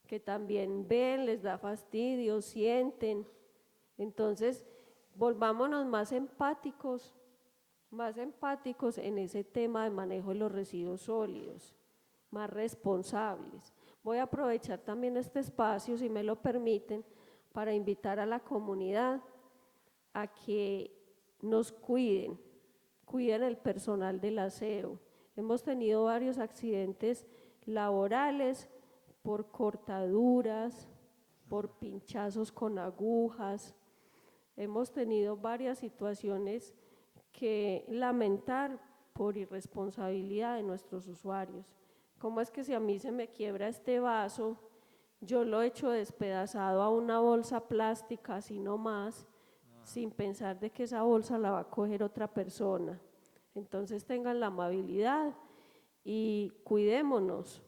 que también ven, les da fastidio, sienten. Entonces, volvámonos más empáticos en ese tema de manejo de los residuos sólidos, más responsables. Voy a aprovechar también este espacio, si me lo permiten, para invitar a la comunidad a que nos cuiden el personal del aseo. Hemos tenido varios accidentes laborales por cortaduras, por pinchazos con agujas. Hemos tenido varias situaciones que lamentar por irresponsabilidad de nuestros usuarios. ¿Cómo es que si a mí se me quiebra este vaso, yo lo echo despedazado a una bolsa plástica, así nomás, sin pensar de que esa bolsa la va a coger otra persona? Entonces tengan la amabilidad y cuidémonos,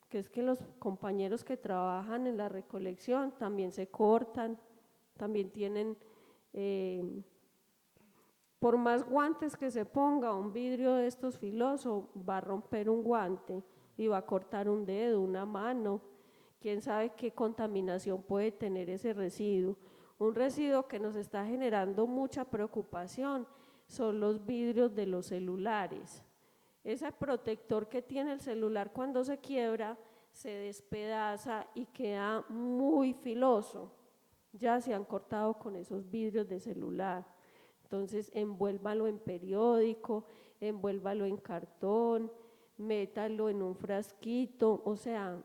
que es que los compañeros que trabajan en la recolección también se cortan, también tienen, por más guantes que se ponga, un vidrio de estos filosos va a romper un guante y va a cortar un dedo, una mano. Quién sabe qué contaminación puede tener ese residuo. Un residuo que nos está generando mucha preocupación son los vidrios de los celulares. Ese protector que tiene el celular cuando se quiebra se despedaza y queda muy filoso. Ya se han cortado con esos vidrios de celular. Entonces envuélvalo en periódico, envuélvalo en cartón, métalo en un frasquito, o sea,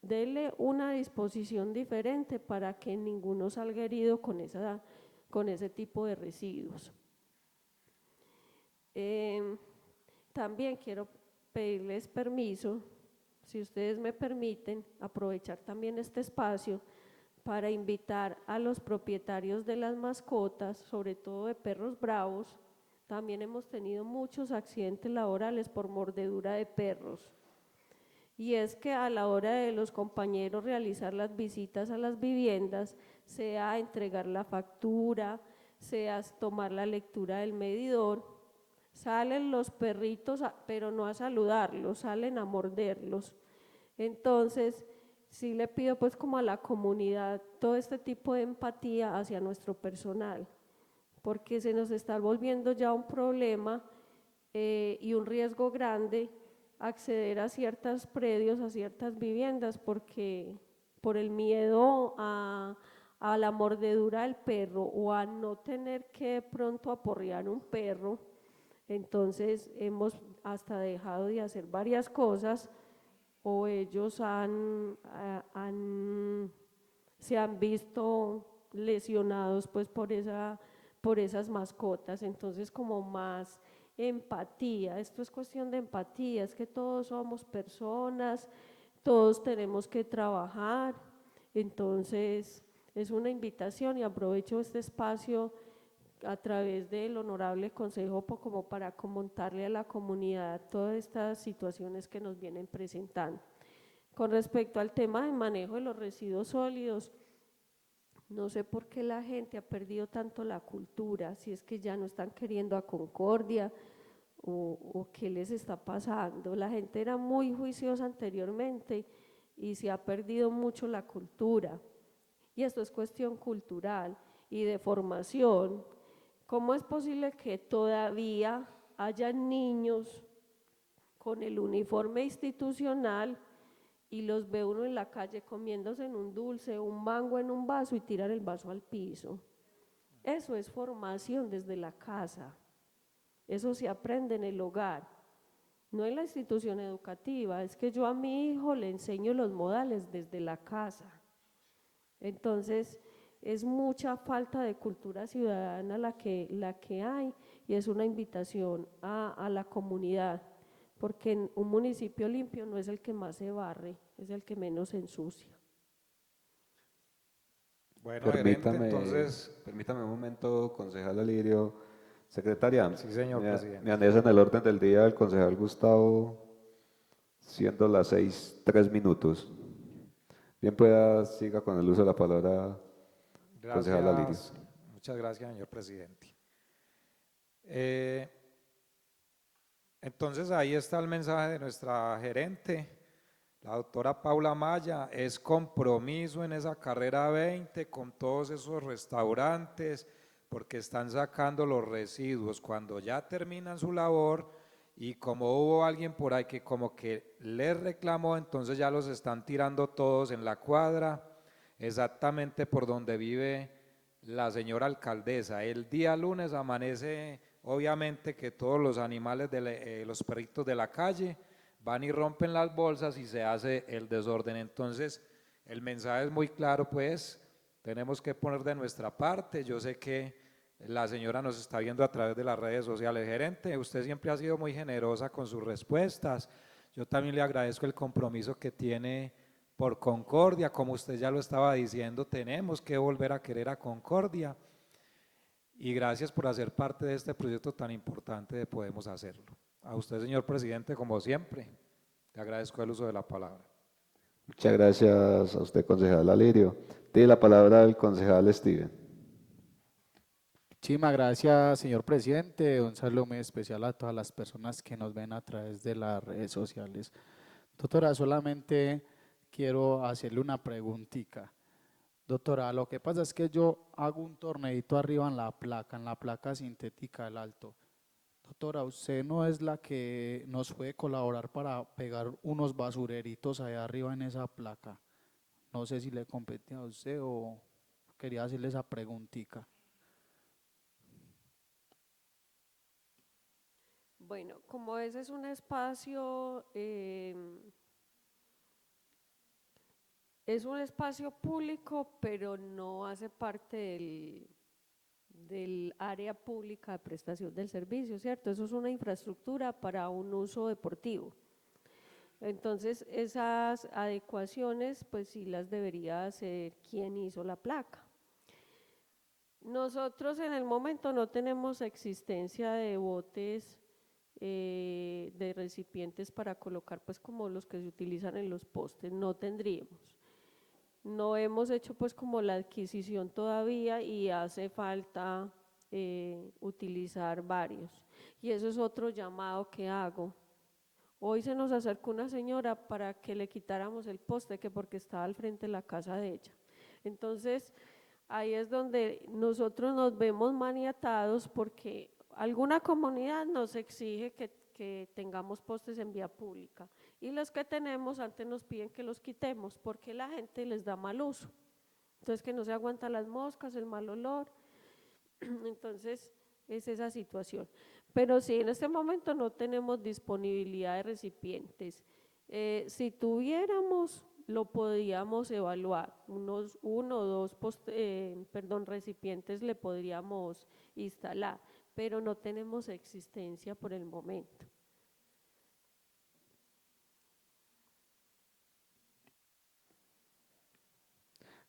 dele una disposición diferente para que ninguno salga herido con ese tipo de residuos. También quiero pedirles permiso, si ustedes me permiten, aprovechar también este espacio para invitar a los propietarios de las mascotas, sobre todo de perros bravos. También hemos tenido muchos accidentes laborales por mordedura de perros. Y es que a la hora de los compañeros realizar las visitas a las viviendas, sea entregar la factura, sea tomar la lectura del medidor, salen los perritos, pero no a saludarlos, salen a morderlos. Entonces, sí le pido pues como a la comunidad todo este tipo de empatía hacia nuestro personal, porque se nos está volviendo ya un problema y un riesgo grande acceder a ciertos predios, a ciertas viviendas, porque por el miedo a la mordedura del perro o a no tener que de pronto aporrear un perro, entonces hemos hasta dejado de hacer varias cosas o ellos se han visto lesionados pues por esas mascotas. Entonces como más empatía, esto es cuestión de empatía, es que todos somos personas, todos tenemos que trabajar, entonces es una invitación y aprovecho este espacio a través del honorable Consejo como para comentarle a la comunidad todas estas situaciones que nos vienen presentando. Con respecto al tema de manejo de los residuos sólidos, no sé por qué la gente ha perdido tanto la cultura, si es que ya no están queriendo a Concordia o qué les está pasando. La gente era muy juiciosa anteriormente y se ha perdido mucho la cultura. Y esto es cuestión cultural y de formación. ¿Cómo es posible que todavía haya niños con el uniforme institucional y los ve uno en la calle comiéndose en un dulce, un mango en un vaso y tirar el vaso al piso? Eso es formación desde la casa, eso se aprende en el hogar, no en la institución educativa, es que yo a mi hijo le enseño los modales desde la casa. Entonces, es mucha falta de cultura ciudadana la que hay y es una invitación a la comunidad, porque en un municipio limpio no es el que más se barre, es el que menos se ensucia. Bueno, gerente, Permítame, entonces, permítame un momento, concejal Alirio. Secretaria, sí, señor presidente. me anexan el orden del día del concejal Gustavo, siendo las 6:03. Bien pueda, siga con el uso de la palabra, concejal Alirio. Gracias, muchas gracias, señor presidente. Eh, entonces ahí está el mensaje de nuestra gerente, la doctora Paula Maya. Es compromiso en esa carrera 20 con todos esos restaurantes, porque están sacando los residuos cuando ya terminan su labor, y como hubo alguien por ahí que como que les reclamó, entonces ya los están tirando todos en la cuadra, exactamente por donde vive la señora alcaldesa. El día lunes amanece, obviamente, que todos los animales, los perritos de la calle, van y rompen las bolsas y se hace el desorden. Entonces, el mensaje es muy claro, pues, tenemos que poner de nuestra parte. Yo sé que la señora nos está viendo a través de las redes sociales. Gerente, usted siempre ha sido muy generosa con sus respuestas. Yo también le agradezco el compromiso que tiene por Concordia. Como usted ya lo estaba diciendo, tenemos que volver a querer a Concordia. Y gracias por hacer parte de este proyecto tan importante de Podemos Hacerlo. A usted, señor presidente, como siempre, le agradezco el uso de la palabra. Muchas gracias a usted, concejal Alirio. Tiene la palabra el concejal Steven. Muchísimas gracias, señor presidente. Un saludo muy especial a todas las personas que nos ven a través de las redes sociales. Doctora, solamente quiero hacerle una preguntita. Doctora, lo que pasa es que yo hago un torneito arriba en la placa sintética del Alto. Doctora, usted no es la que nos puede colaborar para pegar unos basureritos allá arriba en esa placa. No sé si le compete a usted o quería hacerle esa preguntita. Bueno, como ese es un espacio, es un espacio público, pero no hace parte del área pública de prestación del servicio, ¿cierto? Eso es una infraestructura para un uso deportivo. Entonces, esas adecuaciones, pues sí las debería hacer quien hizo la placa. Nosotros en el momento no tenemos existencia de botes de recipientes para colocar, pues como los que se utilizan en los postes, no tendríamos. No hemos hecho pues como la adquisición todavía y hace falta utilizar varios. Y eso es otro llamado que hago. Hoy se nos acercó una señora para que le quitáramos el poste, que porque estaba al frente de la casa de ella. Entonces, ahí es donde nosotros nos vemos maniatados porque alguna comunidad nos exige que tengamos postes en vía pública y los que tenemos antes nos piden que los quitemos porque la gente les da mal uso. Entonces, que no se aguantan las moscas, el mal olor. Entonces, es esa situación. Pero sí, en este momento no tenemos disponibilidad de recipientes. Si tuviéramos, lo podríamos evaluar, uno o dos recipientes le podríamos instalar, pero no tenemos existencia por el momento.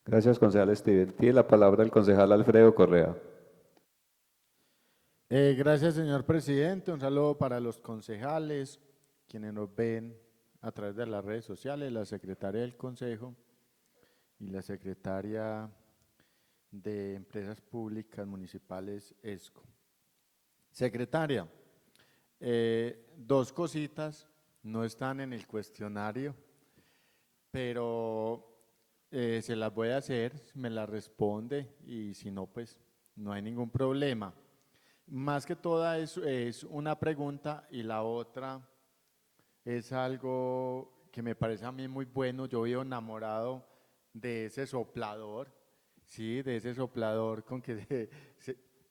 Gracias, concejal Steven. Tiene la palabra el concejal Alfredo Correa. Gracias, señor presidente. Un saludo para los concejales, quienes nos ven a través de las redes sociales, la secretaria del consejo y la secretaria de Empresas Públicas Municipales, ESCO. Secretaria, dos cositas no están en el cuestionario, pero se las voy a hacer, me las responde y si no, pues no hay ningún problema. Más que toda es una pregunta y la otra es algo que me parece a mí muy bueno. Yo vivo enamorado de ese soplador, sí, de ese soplador con que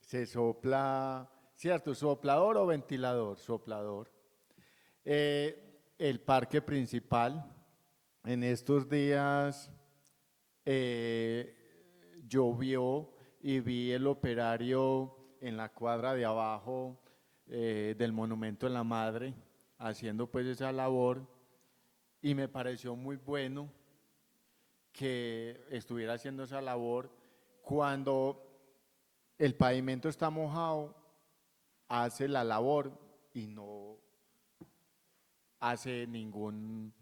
se sopla, ¿cierto? ¿Soplador o ventilador? Soplador. El parque principal, en estos días llovió y vi el operario en la cuadra de abajo del Monumento de la Madre haciendo pues esa labor y me pareció muy bueno que estuviera haciendo esa labor. Cuando el pavimento está mojado, hace la labor y no hace ningún,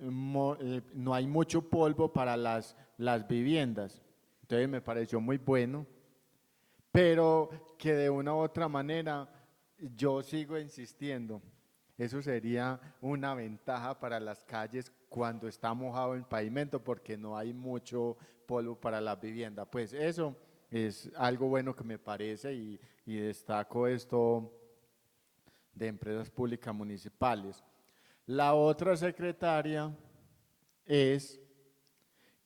no hay mucho polvo para las viviendas. Entonces me pareció muy bueno, pero que de una u otra manera yo sigo insistiendo. Eso sería una ventaja para las calles cuando está mojado el pavimento porque no hay mucho polvo para las viviendas. Pues eso es algo bueno que me parece y destaco esto de empresas públicas municipales. La otra, secretaria, es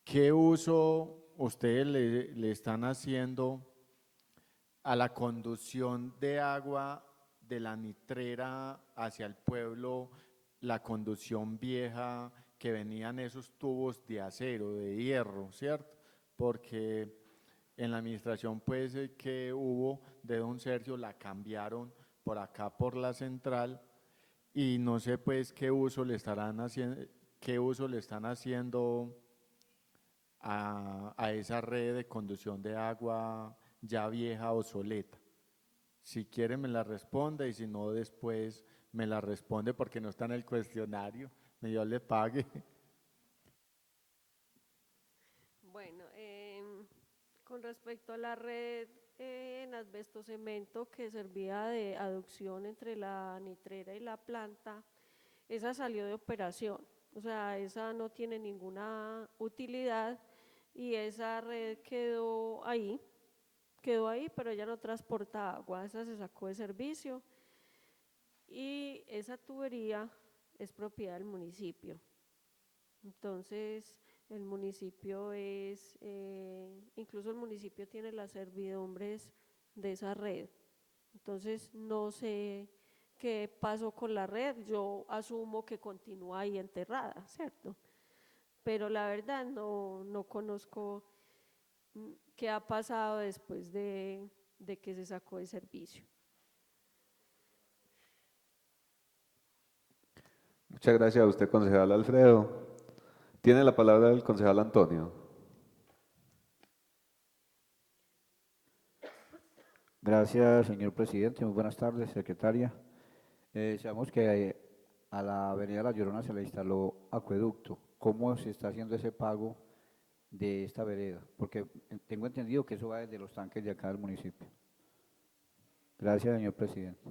qué uso ustedes le están haciendo a la conducción de agua de la Nitrera hacia el pueblo, la conducción vieja que venían esos tubos de acero, de hierro, ¿cierto? Porque en la administración pues que hubo de don Sergio la cambiaron por acá por la central y no sé pues qué uso le estarán haciendo, qué uso le están haciendo a esa red de conducción de agua ya vieja, obsoleta. Si quiere me la responde y si no después me la responde porque no está en el cuestionario, Dios le pague. Bueno, con respecto a la red en asbesto cemento que servía de aducción entre la Nitrera y la planta, esa salió de operación, o sea, esa no tiene ninguna utilidad y esa red quedó ahí, pero ya no transporta agua, esa se sacó de servicio y esa tubería es propiedad del municipio. Entonces, el municipio incluso el municipio tiene las servidumbres de esa red. Entonces, no sé qué pasó con la red, yo asumo que continúa ahí enterrada, ¿cierto? Pero la verdad no conozco qué ha pasado después de que se sacó de servicio. Muchas gracias a usted, concejal Alfredo. Tiene la palabra el concejal Antonio. Gracias, señor presidente. Muy buenas tardes, secretaria. Sabemos que a la avenida La Llorona se le instaló acueducto. ¿Cómo se está haciendo ese pago de esta vereda? Porque tengo entendido que eso va desde los tanques de acá del municipio. Gracias, señor presidente.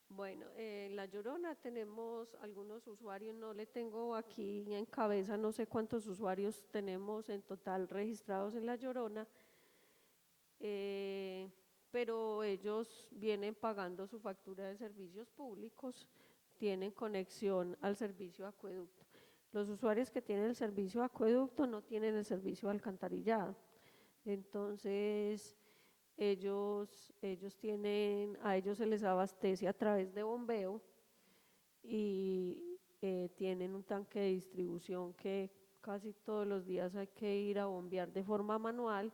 Bueno, en La Llorona tenemos algunos usuarios, no le tengo aquí en cabeza, no sé cuántos usuarios tenemos en total registrados en La Llorona, pero ellos vienen pagando su factura de servicios públicos, tienen conexión al servicio acueducto. Los usuarios que tienen el servicio acueducto no tienen el servicio alcantarillado, entonces ellos tienen, a ellos se les abastece a través de bombeo y tienen un tanque de distribución que casi todos los días hay que ir a bombear de forma manual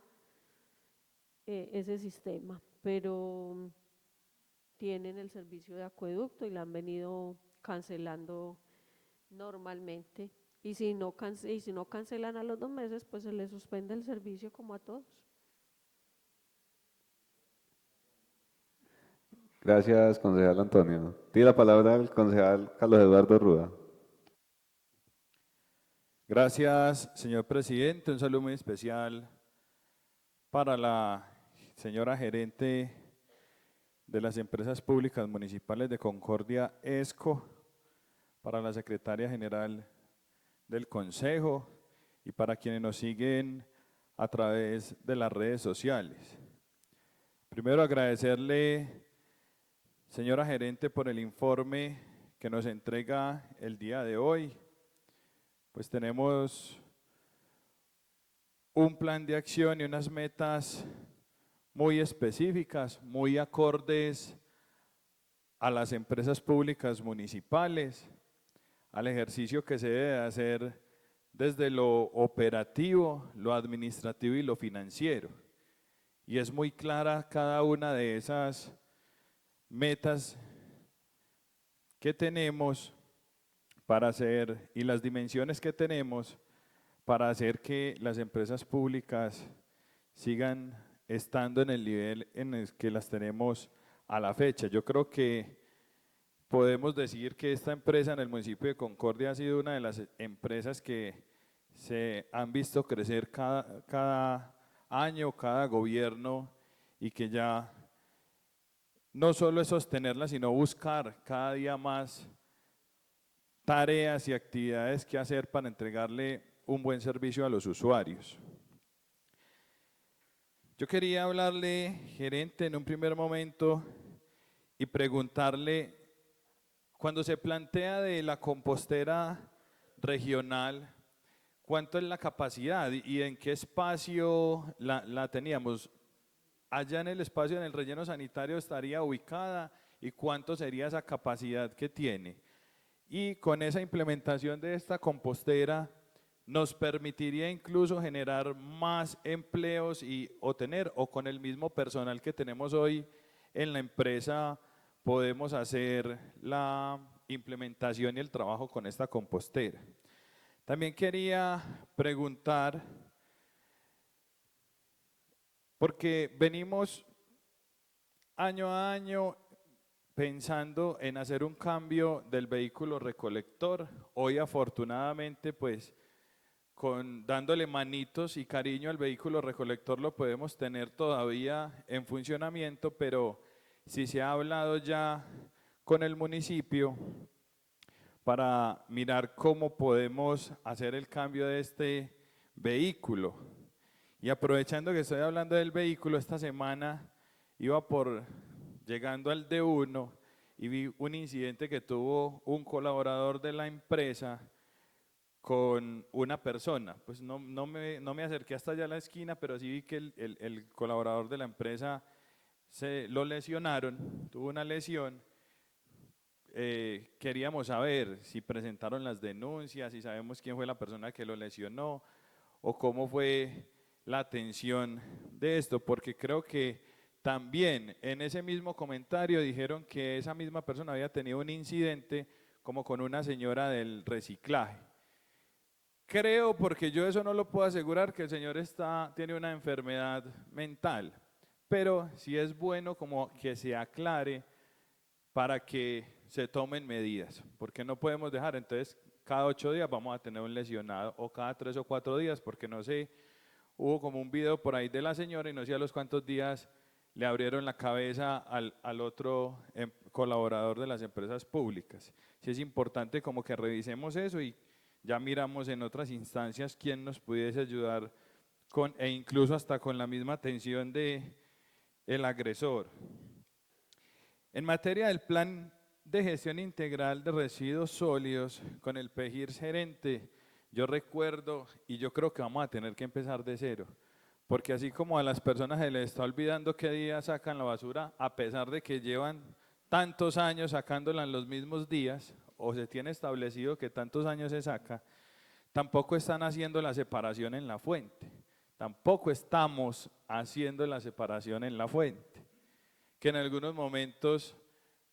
ese sistema, pero tienen el servicio de acueducto y la han venido cancelando normalmente. Y si no cancelan a los 2 meses, pues se les suspende el servicio como a todos. Gracias, concejal Antonio. Tiene la palabra el concejal Carlos Eduardo Rúa. Gracias, señor presidente. Un saludo muy especial para la señora gerente de las empresas públicas municipales de Concordia, ESCO, para la secretaria general del Consejo y para quienes nos siguen a través de las redes sociales. Primero agradecerle, señora gerente, por el informe que nos entrega el día de hoy. Pues tenemos un plan de acción y unas metas muy específicas, muy acordes a las empresas públicas municipales, al ejercicio que se debe hacer desde lo operativo, lo administrativo y lo financiero. Y es muy clara cada una de esas metas que tenemos para hacer y las dimensiones que tenemos para hacer que las empresas públicas sigan estando en el nivel en el que las tenemos a la fecha. Yo creo que podemos decir que esta empresa en el municipio de Concordia ha sido una de las empresas que se han visto crecer cada año, cada gobierno, y que ya no solo es sostenerla, sino buscar cada día más tareas y actividades que hacer para entregarle un buen servicio a los usuarios. Yo quería hablarle, gerente, en un primer momento y preguntarle, cuando se plantea de la compostera regional, ¿cuánto es la capacidad y en qué espacio la teníamos? Allá en el espacio, en el relleno sanitario, estaría ubicada, y cuánto sería esa capacidad que tiene. Y con esa implementación de esta compostera nos permitiría incluso generar más empleos o con el mismo personal que tenemos hoy en la empresa podemos hacer la implementación y el trabajo con esta compostera. También quería preguntar, porque venimos año a año pensando en hacer un cambio del vehículo recolector. Hoy afortunadamente pues dándole manitos y cariño al vehículo recolector lo podemos tener todavía en funcionamiento, pero sí se ha hablado ya con el municipio para mirar cómo podemos hacer el cambio de este vehículo. Y aprovechando que estoy hablando del vehículo, esta semana iba llegando al D1 y vi un incidente que tuvo un colaborador de la empresa con una persona. Pues no me acerqué hasta allá a la esquina, pero sí vi que el colaborador de la empresa lo lesionaron, tuvo una lesión. Queríamos saber si presentaron las denuncias, si sabemos quién fue la persona que lo lesionó o cómo fue la atención de esto, porque creo que también en ese mismo comentario dijeron que esa misma persona había tenido un incidente como con una señora del reciclaje. Creo, porque yo eso no lo puedo asegurar, que el señor tiene una enfermedad mental, pero sí es bueno como que se aclare para que se tomen medidas, porque no podemos dejar, entonces cada 8 días vamos a tener un lesionado, o cada 3 o 4 días, porque no sé, hubo como un video por ahí de la señora y no sé a los cuántos días le abrieron la cabeza al otro colaborador de las empresas públicas. Sí es importante como que revisemos eso y ya miramos en otras instancias quién nos pudiese ayudar e incluso hasta con la misma atención del agresor. En materia del plan de gestión integral de residuos sólidos con el PEGIRS gerente, yo recuerdo y yo creo que vamos a tener que empezar de cero, porque así como a las personas se les está olvidando qué día sacan la basura, a pesar de que llevan tantos años sacándola en los mismos días, o se tiene establecido que tantos años se saca, tampoco están haciendo la separación en la fuente. tampoco estamos haciendo la separación en la fuente, que en algunos momentos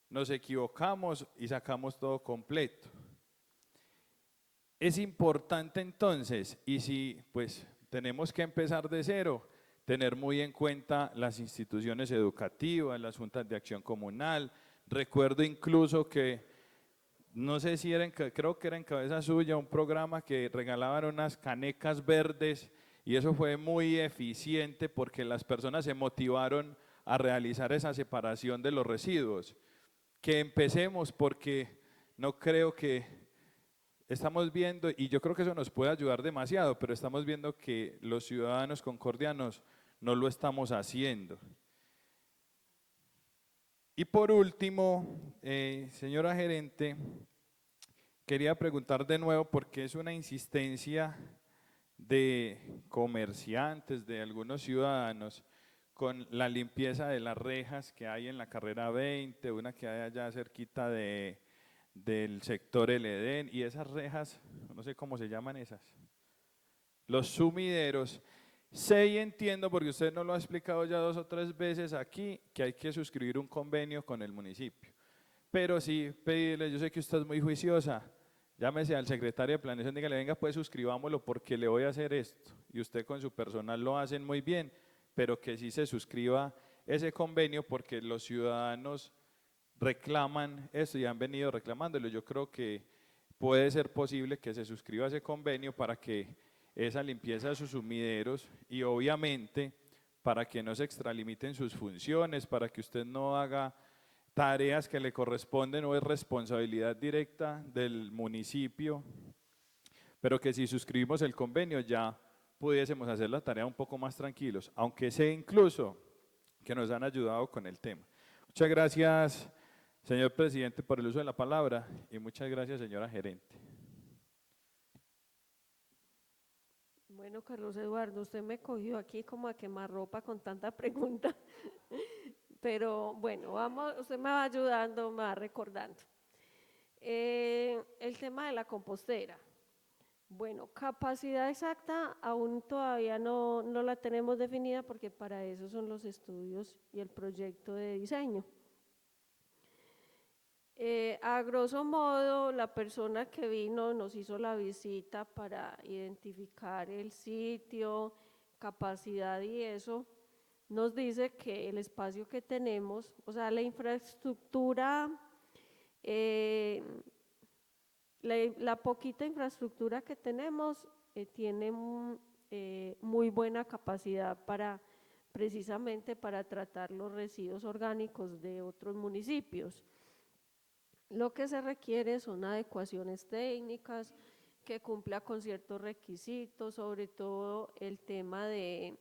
nos equivocamos y sacamos todo completo. Es importante entonces, y si pues tenemos que empezar de cero, tener muy en cuenta las instituciones educativas, las juntas de acción comunal. Recuerdo incluso que, no sé si era, creo que era en cabeza suya, un programa que regalaban unas canecas verdes y eso fue muy eficiente porque las personas se motivaron a realizar esa separación de los residuos. Que empecemos porque no creo que estamos viendo, y yo creo que eso nos puede ayudar demasiado, pero estamos viendo que los ciudadanos concordianos no lo estamos haciendo. Y por último, señora gerente, quería preguntar de nuevo porque es una insistencia de comerciantes, de algunos ciudadanos, con la limpieza de las rejas que hay en la carrera 20, una que hay allá cerquita del sector El Edén, y esas rejas, no sé cómo se llaman esas, los sumideros. Sé y entiendo, porque usted nos lo ha explicado ya 2 o 3 veces aquí, que hay que suscribir un convenio con el municipio. Pero sí pedirle, yo sé que usted es muy juiciosa, llámese al secretario de planeación, dígale, venga pues suscribámoslo porque le voy a hacer esto. Y usted con su personal lo hacen muy bien, pero que sí se suscriba ese convenio porque los ciudadanos reclaman esto y han venido reclamándolo. Yo creo que puede ser posible que se suscriba ese convenio para que esa limpieza de sus sumideros y obviamente para que no se extralimiten sus funciones, para que usted no haga tareas que le corresponden o es responsabilidad directa del municipio, pero que si suscribimos el convenio ya pudiésemos hacer la tarea un poco más tranquilos, aunque sé incluso que nos han ayudado con el tema. Muchas gracias, señor presidente, por el uso de la palabra y muchas gracias, señora gerente. Bueno, Carlos Eduardo, usted me cogió aquí como a quemarropa con tanta pregunta, pero bueno, vamos, usted me va ayudando, me va recordando. El tema de la compostera. Bueno, capacidad exacta aún todavía no la tenemos definida porque para eso son los estudios y el proyecto de diseño. A grosso modo, la persona que vino nos hizo la visita para identificar el sitio, capacidad y eso, nos dice que el espacio que tenemos, o sea, la infraestructura, la poquita infraestructura que tenemos tiene muy buena capacidad para precisamente para tratar los residuos orgánicos de otros municipios. Lo que se requiere son adecuaciones técnicas que cumpla con ciertos requisitos, sobre todo el tema de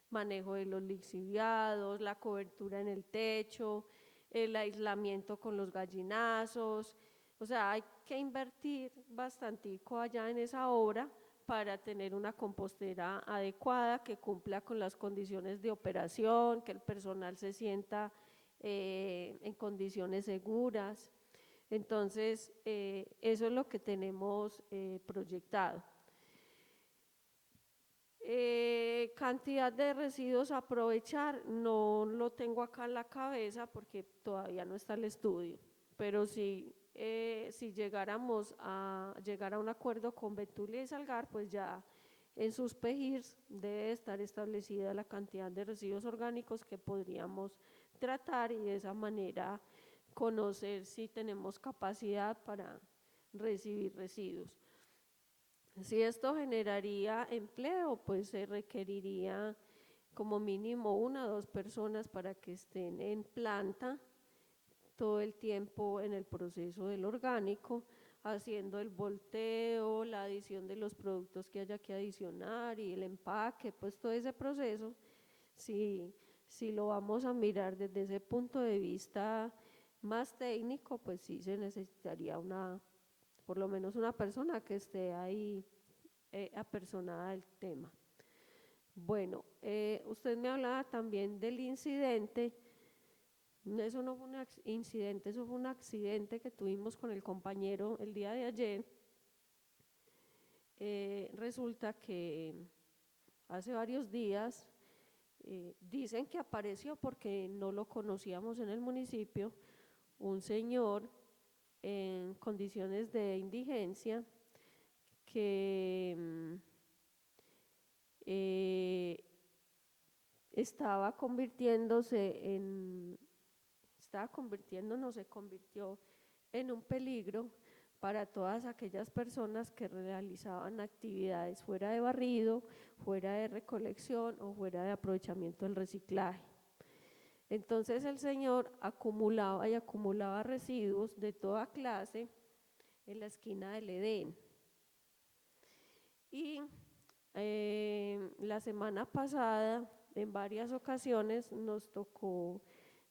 manejo de los lixiviados, la cobertura en el techo, el aislamiento con los gallinazos. O sea, hay que invertir bastantico allá en esa obra para tener una compostera adecuada que cumpla con las condiciones de operación, que el personal se sienta en condiciones seguras. Entonces, eso es lo que tenemos proyectado. Cantidad de residuos a aprovechar, no lo tengo acá en la cabeza porque todavía no está el estudio, pero si llegáramos a llegar a un acuerdo con Betulia y Salgar, pues ya en sus PEGIRs debe estar establecida la cantidad de residuos orgánicos que podríamos tratar y de esa manera conocer si tenemos capacidad para recibir residuos. Si esto generaría empleo, pues se requeriría como mínimo 1 o 2 personas para que estén en planta todo el tiempo en el proceso del orgánico, haciendo el volteo, la adición de los productos que haya que adicionar y el empaque, pues todo ese proceso, si lo vamos a mirar desde ese punto de vista más técnico, pues sí se necesitaría por lo menos una persona que esté ahí apersonada del tema. Bueno, usted me hablaba también del incidente. Eso no fue un incidente, eso fue un accidente que tuvimos con el compañero el día de ayer. Resulta que hace varios días. Dicen que apareció porque no lo conocíamos en el municipio, un señor en condiciones de indigencia que estaba convirtiéndose en, no se convirtió en un peligro para todas aquellas personas que realizaban actividades fuera de barrido, fuera de recolección o fuera de aprovechamiento del reciclaje. Entonces el señor acumulaba y acumulaba residuos de toda clase en la esquina del Edén. Y la semana pasada, en varias ocasiones, nos tocó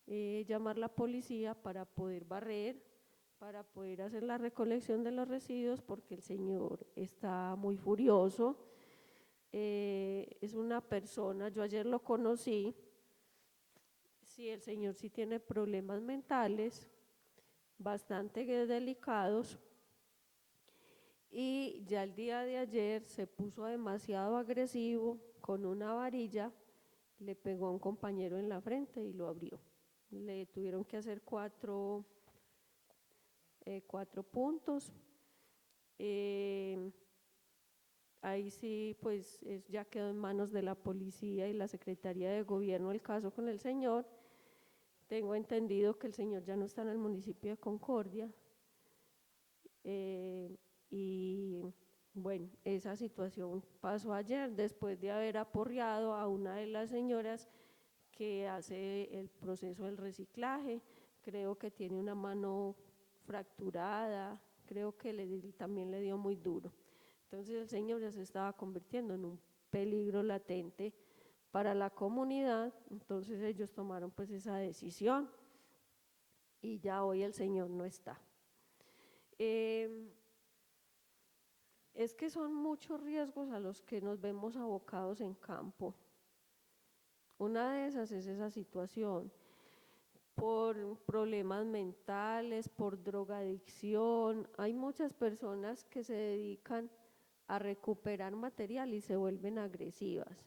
llamar a la policía para poder barrer, para poder hacer la recolección de los residuos, porque el señor está muy furioso. Es una persona, yo ayer lo conocí, sí, el señor sí tiene problemas mentales bastante delicados, y ya el día de ayer se puso demasiado agresivo, con una varilla le pegó a un compañero en la frente y lo abrió. Le tuvieron que hacer cuatro puntos. Ahí sí, pues ya quedó en manos de la policía y la Secretaría de Gobierno el caso con el señor. Tengo entendido que el señor ya no está en el municipio de Concordia. Y bueno, esa situación pasó ayer después de haber aporreado a una de las señoras que hace el proceso del reciclaje. Creo que tiene una mano fracturada, creo que también le dio muy duro. Entonces el señor ya se estaba convirtiendo en un peligro latente para la comunidad. Entonces ellos tomaron pues esa decisión y ya hoy el señor no está. Es que son muchos riesgos a los que nos vemos abocados en campo. Una de esas es esa situación, por problemas mentales, por drogadicción. Hay muchas personas que se dedican a recuperar material y se vuelven agresivas.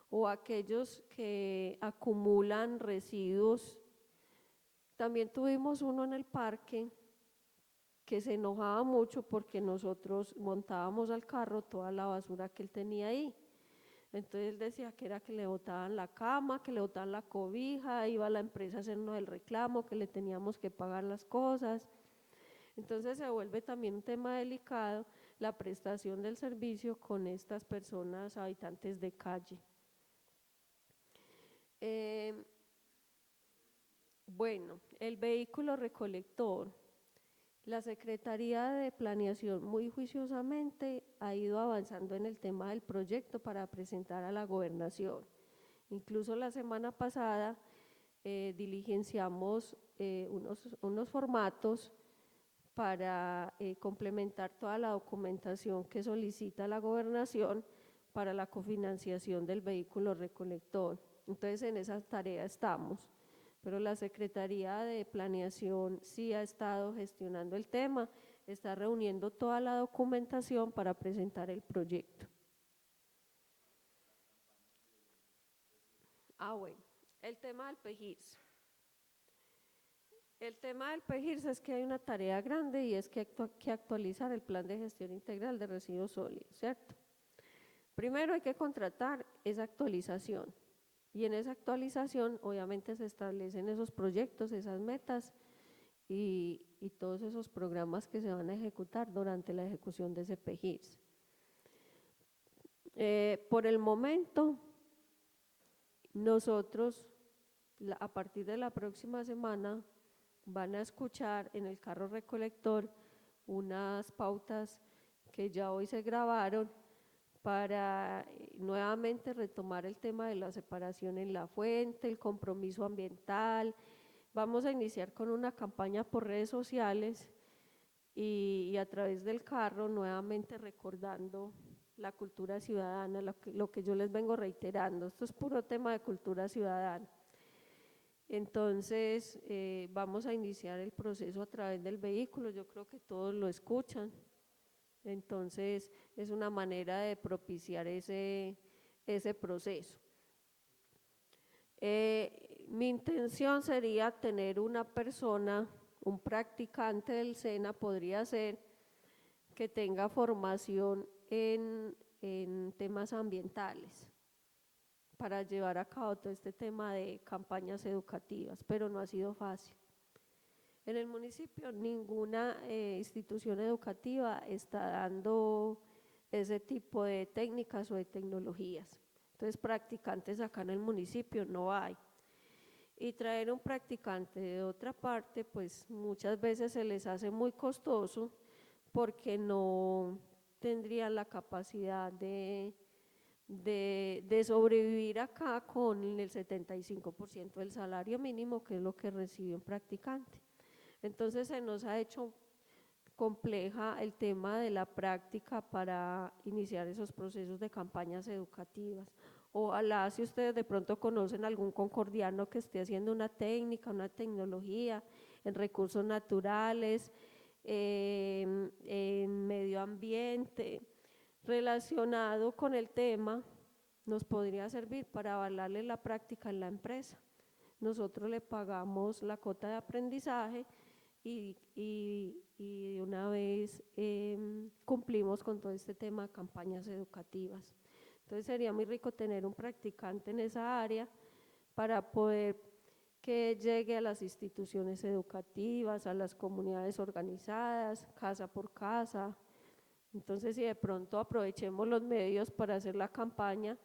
O aquellos que acumulan residuos. También tuvimos uno en el parque que se enojaba mucho porque nosotros montábamos al carro toda la basura que él tenía ahí. Entonces él decía que era que le botaban la cama, que le botaban la cobija, iba a la empresa a hacernos el reclamo, que le teníamos que pagar las cosas. Entonces se vuelve también un tema delicado la prestación del servicio con estas personas habitantes de calle. Bueno, el vehículo recolector. La Secretaría de Planeación muy juiciosamente ha ido avanzando en el tema del proyecto para presentar a la gobernación. Incluso la semana pasada diligenciamos unos formatos para complementar toda la documentación que solicita la gobernación para la cofinanciación del vehículo recolector. Entonces en esa tarea estamos. Pero la Secretaría de Planeación sí ha estado gestionando el tema, está reuniendo toda la documentación para presentar el proyecto. Bueno, el tema del PEGIRS. El tema del PEGIRS es que hay una tarea grande y es que hay que actualizar el Plan de Gestión Integral de Residuos Sólidos, ¿cierto? Primero hay que contratar esa actualización. Y en esa actualización obviamente se establecen esos proyectos, esas metas y todos esos programas que se van a ejecutar durante la ejecución de ese PEGIRS. Por el momento, nosotros a partir de la próxima semana van a escuchar en el carro recolector unas pautas que ya hoy se grabaron para nuevamente retomar el tema de la separación en la fuente, el compromiso ambiental. Vamos a iniciar con una campaña por redes sociales y a través del carro nuevamente recordando la cultura ciudadana, lo que yo les vengo reiterando. Esto es puro tema de cultura ciudadana. Entonces vamos a iniciar el proceso a través del vehículo, yo creo que todos lo escuchan. Entonces es una manera de propiciar ese ese proceso. Mi intención sería tener una persona, un practicante del SENA podría ser, que tenga formación en temas ambientales para llevar a cabo todo este tema de campañas educativas, pero no ha sido fácil. En el municipio ninguna institución educativa está dando ese tipo de técnicas o de tecnologías. Entonces, practicantes acá en el municipio no hay. Y traer un practicante de otra parte, pues muchas veces se les hace muy costoso porque no tendrían la capacidad de sobrevivir acá con el 75% del salario mínimo, que es lo que recibe un practicante. Entonces se nos ha hecho compleja el tema de la práctica para iniciar esos procesos de campañas educativas. Ojalá, si ustedes de pronto conocen algún concordiano que esté haciendo una técnica, una tecnología en recursos naturales, en medio ambiente, relacionado con el tema, nos podría servir para avalarle la práctica en la empresa. Nosotros le pagamos la cuota de aprendizaje y de una vez cumplimos con todo este tema de campañas educativas. Entonces sería muy rico tener un practicante en esa área para poder que llegue a las instituciones educativas, a las comunidades organizadas, casa por casa. Entonces, si de pronto aprovechemos los medios para hacer la campaña,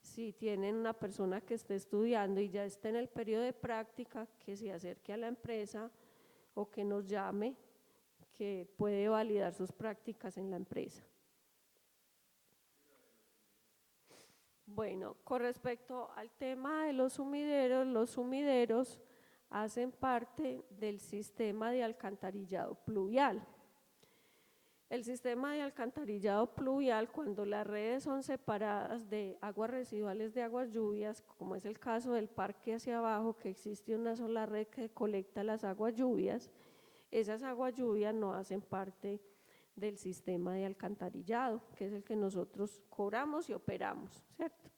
si tienen una persona que esté estudiando y ya esté en el periodo de práctica, que se acerque a la empresa o que nos llame, que puede validar sus prácticas en la empresa. Bueno, con respecto al tema de los sumideros hacen parte del sistema de alcantarillado pluvial. El sistema de alcantarillado pluvial, cuando las redes son separadas de aguas residuales de aguas lluvias, como es el caso del parque hacia abajo, que existe una sola red que colecta las aguas lluvias, esas aguas lluvias no hacen parte del sistema de alcantarillado, que es el que nosotros cobramos y operamos, ¿cierto?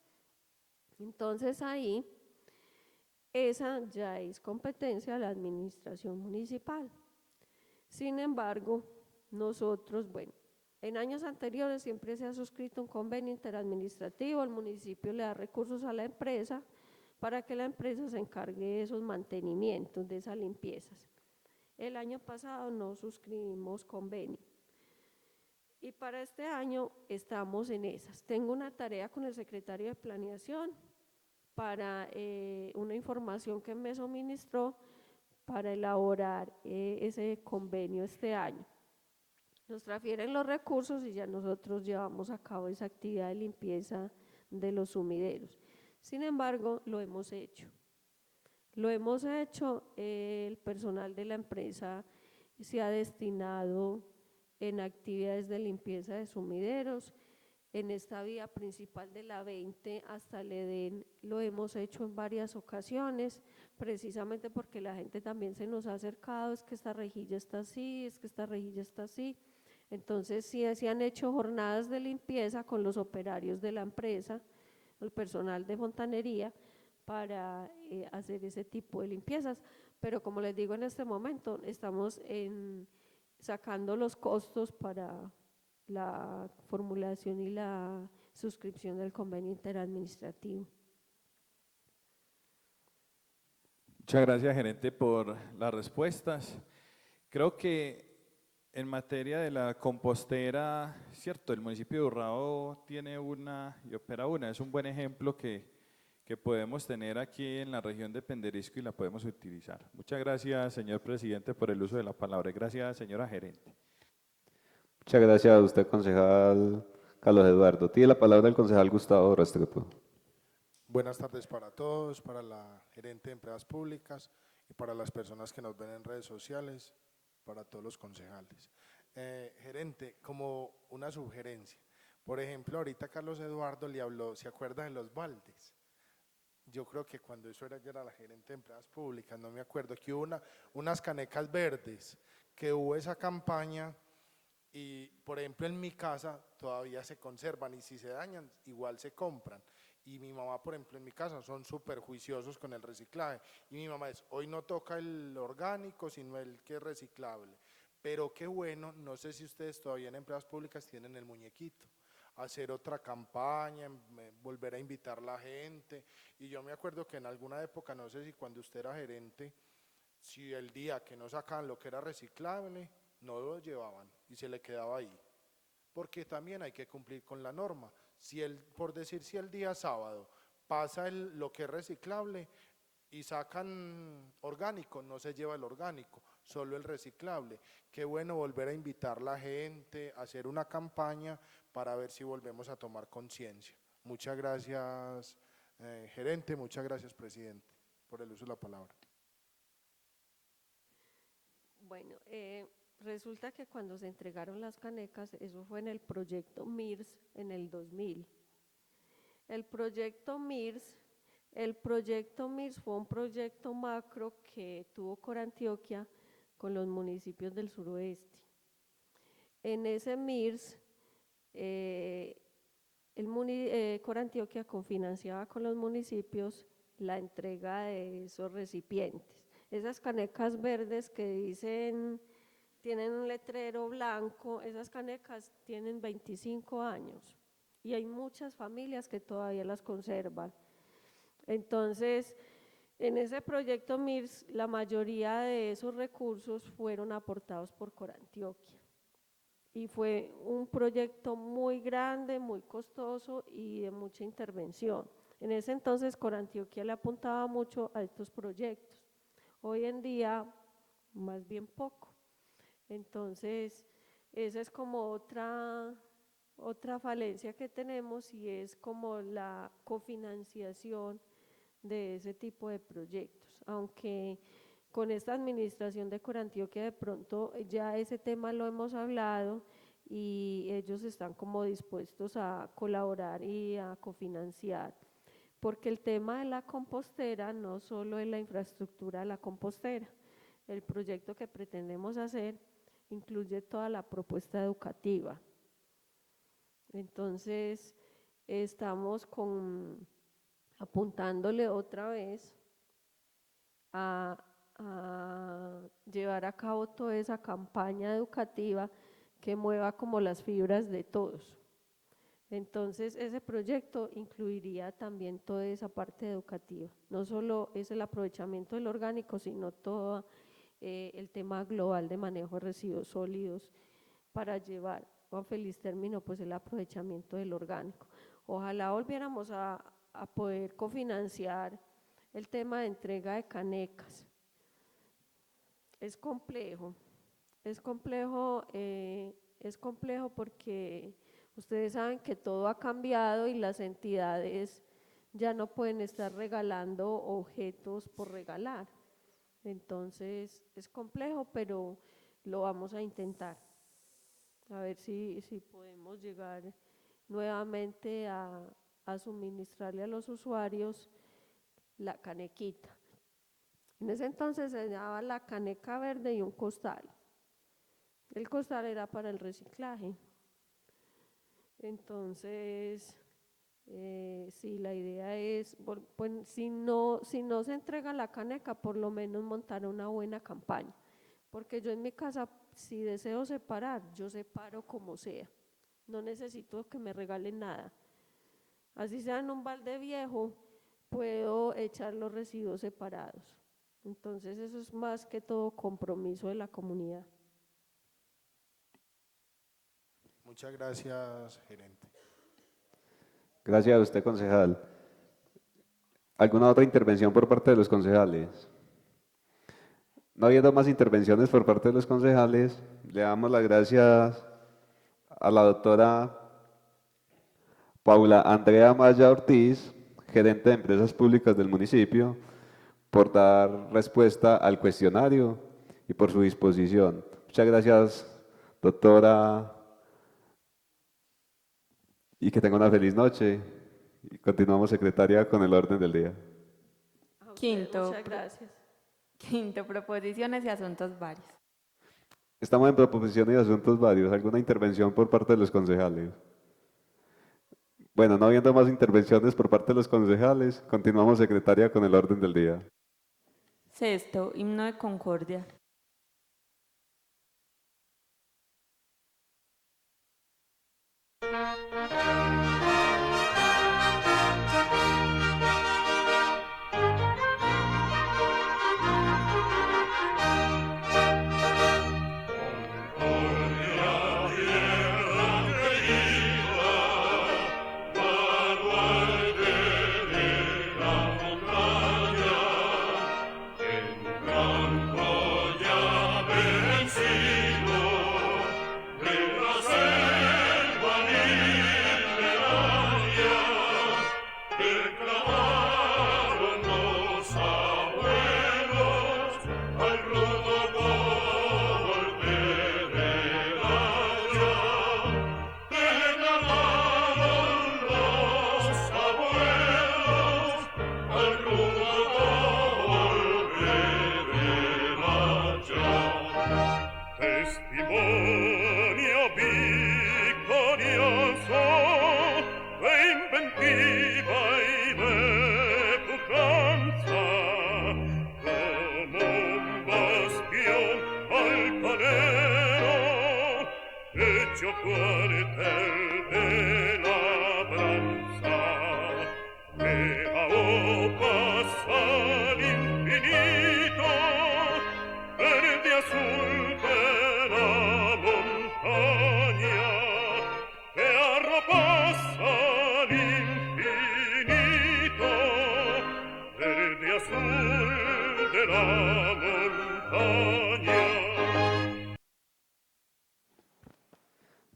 Entonces ahí, esa ya es competencia de la administración municipal. Sin embargo, nosotros, bueno, en años anteriores siempre se ha suscrito un convenio interadministrativo, el municipio le da recursos a la empresa para que la empresa se encargue de esos mantenimientos, de esas limpiezas. El año pasado no suscribimos convenio y para este año estamos en esas. Tengo una tarea con el secretario de Planeación para una información que me suministró para elaborar ese convenio este año. Nos transfieren los recursos y ya nosotros llevamos a cabo esa actividad de limpieza de los sumideros. Sin embargo, lo hemos hecho. El personal de la empresa se ha destinado en actividades de limpieza de sumideros. En esta vía principal de la 20 hasta el Edén lo hemos hecho en varias ocasiones, precisamente porque la gente también se nos ha acercado, es que esta rejilla está así, es que esta rejilla está así. Entonces sí se han hecho jornadas de limpieza con los operarios de la empresa, el personal de fontanería, para hacer ese tipo de limpiezas. Pero como les digo, en este momento estamos sacando los costos para la formulación y la suscripción del convenio interadministrativo. Muchas gracias, gerente, por las respuestas. Creo que en materia de la compostera, cierto, el municipio de Urrao tiene una y opera una, es un buen ejemplo que podemos tener aquí en la región de Penderisco y la podemos utilizar. Muchas gracias, señor presidente, por el uso de la palabra. Gracias, señora gerente. Muchas gracias a usted, concejal Carlos Eduardo. Tiene la palabra el concejal Gustavo Restrepo. Buenas tardes para todos, para la gerente de Empresas Públicas y para las personas que nos ven en redes sociales, para todos los concejales. Gerente, como una sugerencia, por ejemplo, ahorita Carlos Eduardo le habló, ¿se acuerda de los baldes? Yo creo que cuando yo era la gerente de Empresas Públicas, no me acuerdo, que hubo unas canecas verdes, que hubo esa campaña y, por ejemplo, en mi casa todavía se conservan y si se dañan, igual se compran. Y mi mamá, por ejemplo, en mi casa son súper juiciosos con el reciclaje. Y mi mamá es, hoy no toca el orgánico, sino el que es reciclable. Pero qué bueno, no sé si ustedes todavía en empresas públicas tienen el muñequito. Hacer otra campaña, volver a invitar a la gente. Y yo me acuerdo que en alguna época, no sé si cuando usted era gerente, si el día que no sacaban lo que era reciclable, no lo llevaban y se le quedaba ahí. Porque también hay que cumplir con la norma. Si por decir, si el día sábado pasa lo que es reciclable y sacan orgánico, no se lleva el orgánico, solo el reciclable. Qué bueno volver a invitar a la gente, hacer una campaña para ver si volvemos a tomar conciencia. Muchas gracias, gerente, muchas gracias, presidente, por el uso de la palabra. Bueno, resulta que cuando se entregaron las canecas, eso fue en el proyecto MIRS en el 2000. El proyecto MIRS fue un proyecto macro que tuvo Corantioquia con los municipios del suroeste. En ese MIRS, Corantioquia confinanciaba con los municipios la entrega de esos recipientes. Esas canecas verdes que dicen, tienen un letrero blanco, esas canecas tienen 25 años y hay muchas familias que todavía las conservan. Entonces, en ese proyecto MIRS, la mayoría de esos recursos fueron aportados por Corantioquia. Y fue un proyecto muy grande, muy costoso y de mucha intervención. En ese entonces Corantioquia le apuntaba mucho a estos proyectos. Hoy en día, más bien poco. Entonces, esa es como otra falencia que tenemos y es como la cofinanciación de ese tipo de proyectos. Aunque con esta administración de Corantioquia de pronto ya ese tema lo hemos hablado y ellos están como dispuestos a colaborar y a cofinanciar. Porque el tema de la compostera no solo es la infraestructura de la compostera, el proyecto que pretendemos hacer incluye toda la propuesta educativa. Entonces, estamos apuntándole otra vez a llevar a cabo toda esa campaña educativa que mueva como las fibras de todos. Entonces, ese proyecto incluiría también toda esa parte educativa, no solo es el aprovechamiento del orgánico, sino todo el tema global de manejo de residuos sólidos para llevar a feliz término pues el aprovechamiento del orgánico. Ojalá volviéramos a poder cofinanciar el tema de entrega de canecas. Es complejo porque ustedes saben que todo ha cambiado y las entidades ya no pueden estar regalando objetos por regalar. Entonces es complejo, pero lo vamos a intentar. A ver si podemos llegar nuevamente a suministrarle a los usuarios la canequita. En ese entonces se daba la caneca verde y un costal. El costal era para el reciclaje. Entonces, sí, la idea es, pues, si no se entrega la caneca, por lo menos montar una buena campaña. Porque yo en mi casa, si deseo separar, yo separo como sea. No necesito que me regalen nada. Así sea en un balde viejo, puedo echar los residuos separados. Entonces, eso es más que todo compromiso de la comunidad. Muchas gracias, gerente. Gracias a usted, concejal. ¿Alguna otra intervención por parte de los concejales? No habiendo más intervenciones por parte de los concejales, le damos las gracias a la doctora Paula Andrea Maya Ortiz, gerente de empresas públicas del municipio, por dar respuesta al cuestionario y por su disposición. Muchas gracias, doctora, y que tenga una feliz noche. Y continuamos, secretaria, con el orden del día. Muchas gracias. Quinto, proposiciones y asuntos varios. Estamos en proposiciones y asuntos varios. ¿Alguna intervención por parte de los concejales? Bueno, no habiendo más intervenciones por parte de los concejales, continuamos, secretaria, con el orden del día. Sexto, himno de concordia.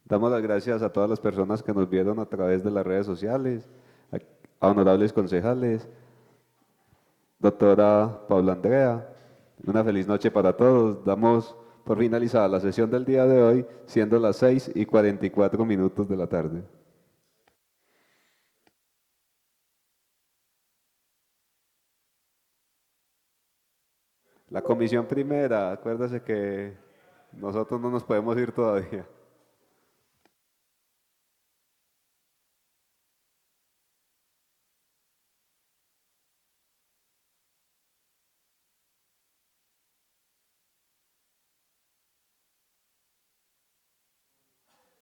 Damos las gracias a todas las personas que nos vieron a través de las redes sociales, a honorables concejales, doctora Paula Andrea, una feliz noche para todos. Damos por finalizada la sesión del día de hoy, siendo las 6:44 de la tarde. La comisión primera, acuérdase que nosotros no nos podemos ir todavía.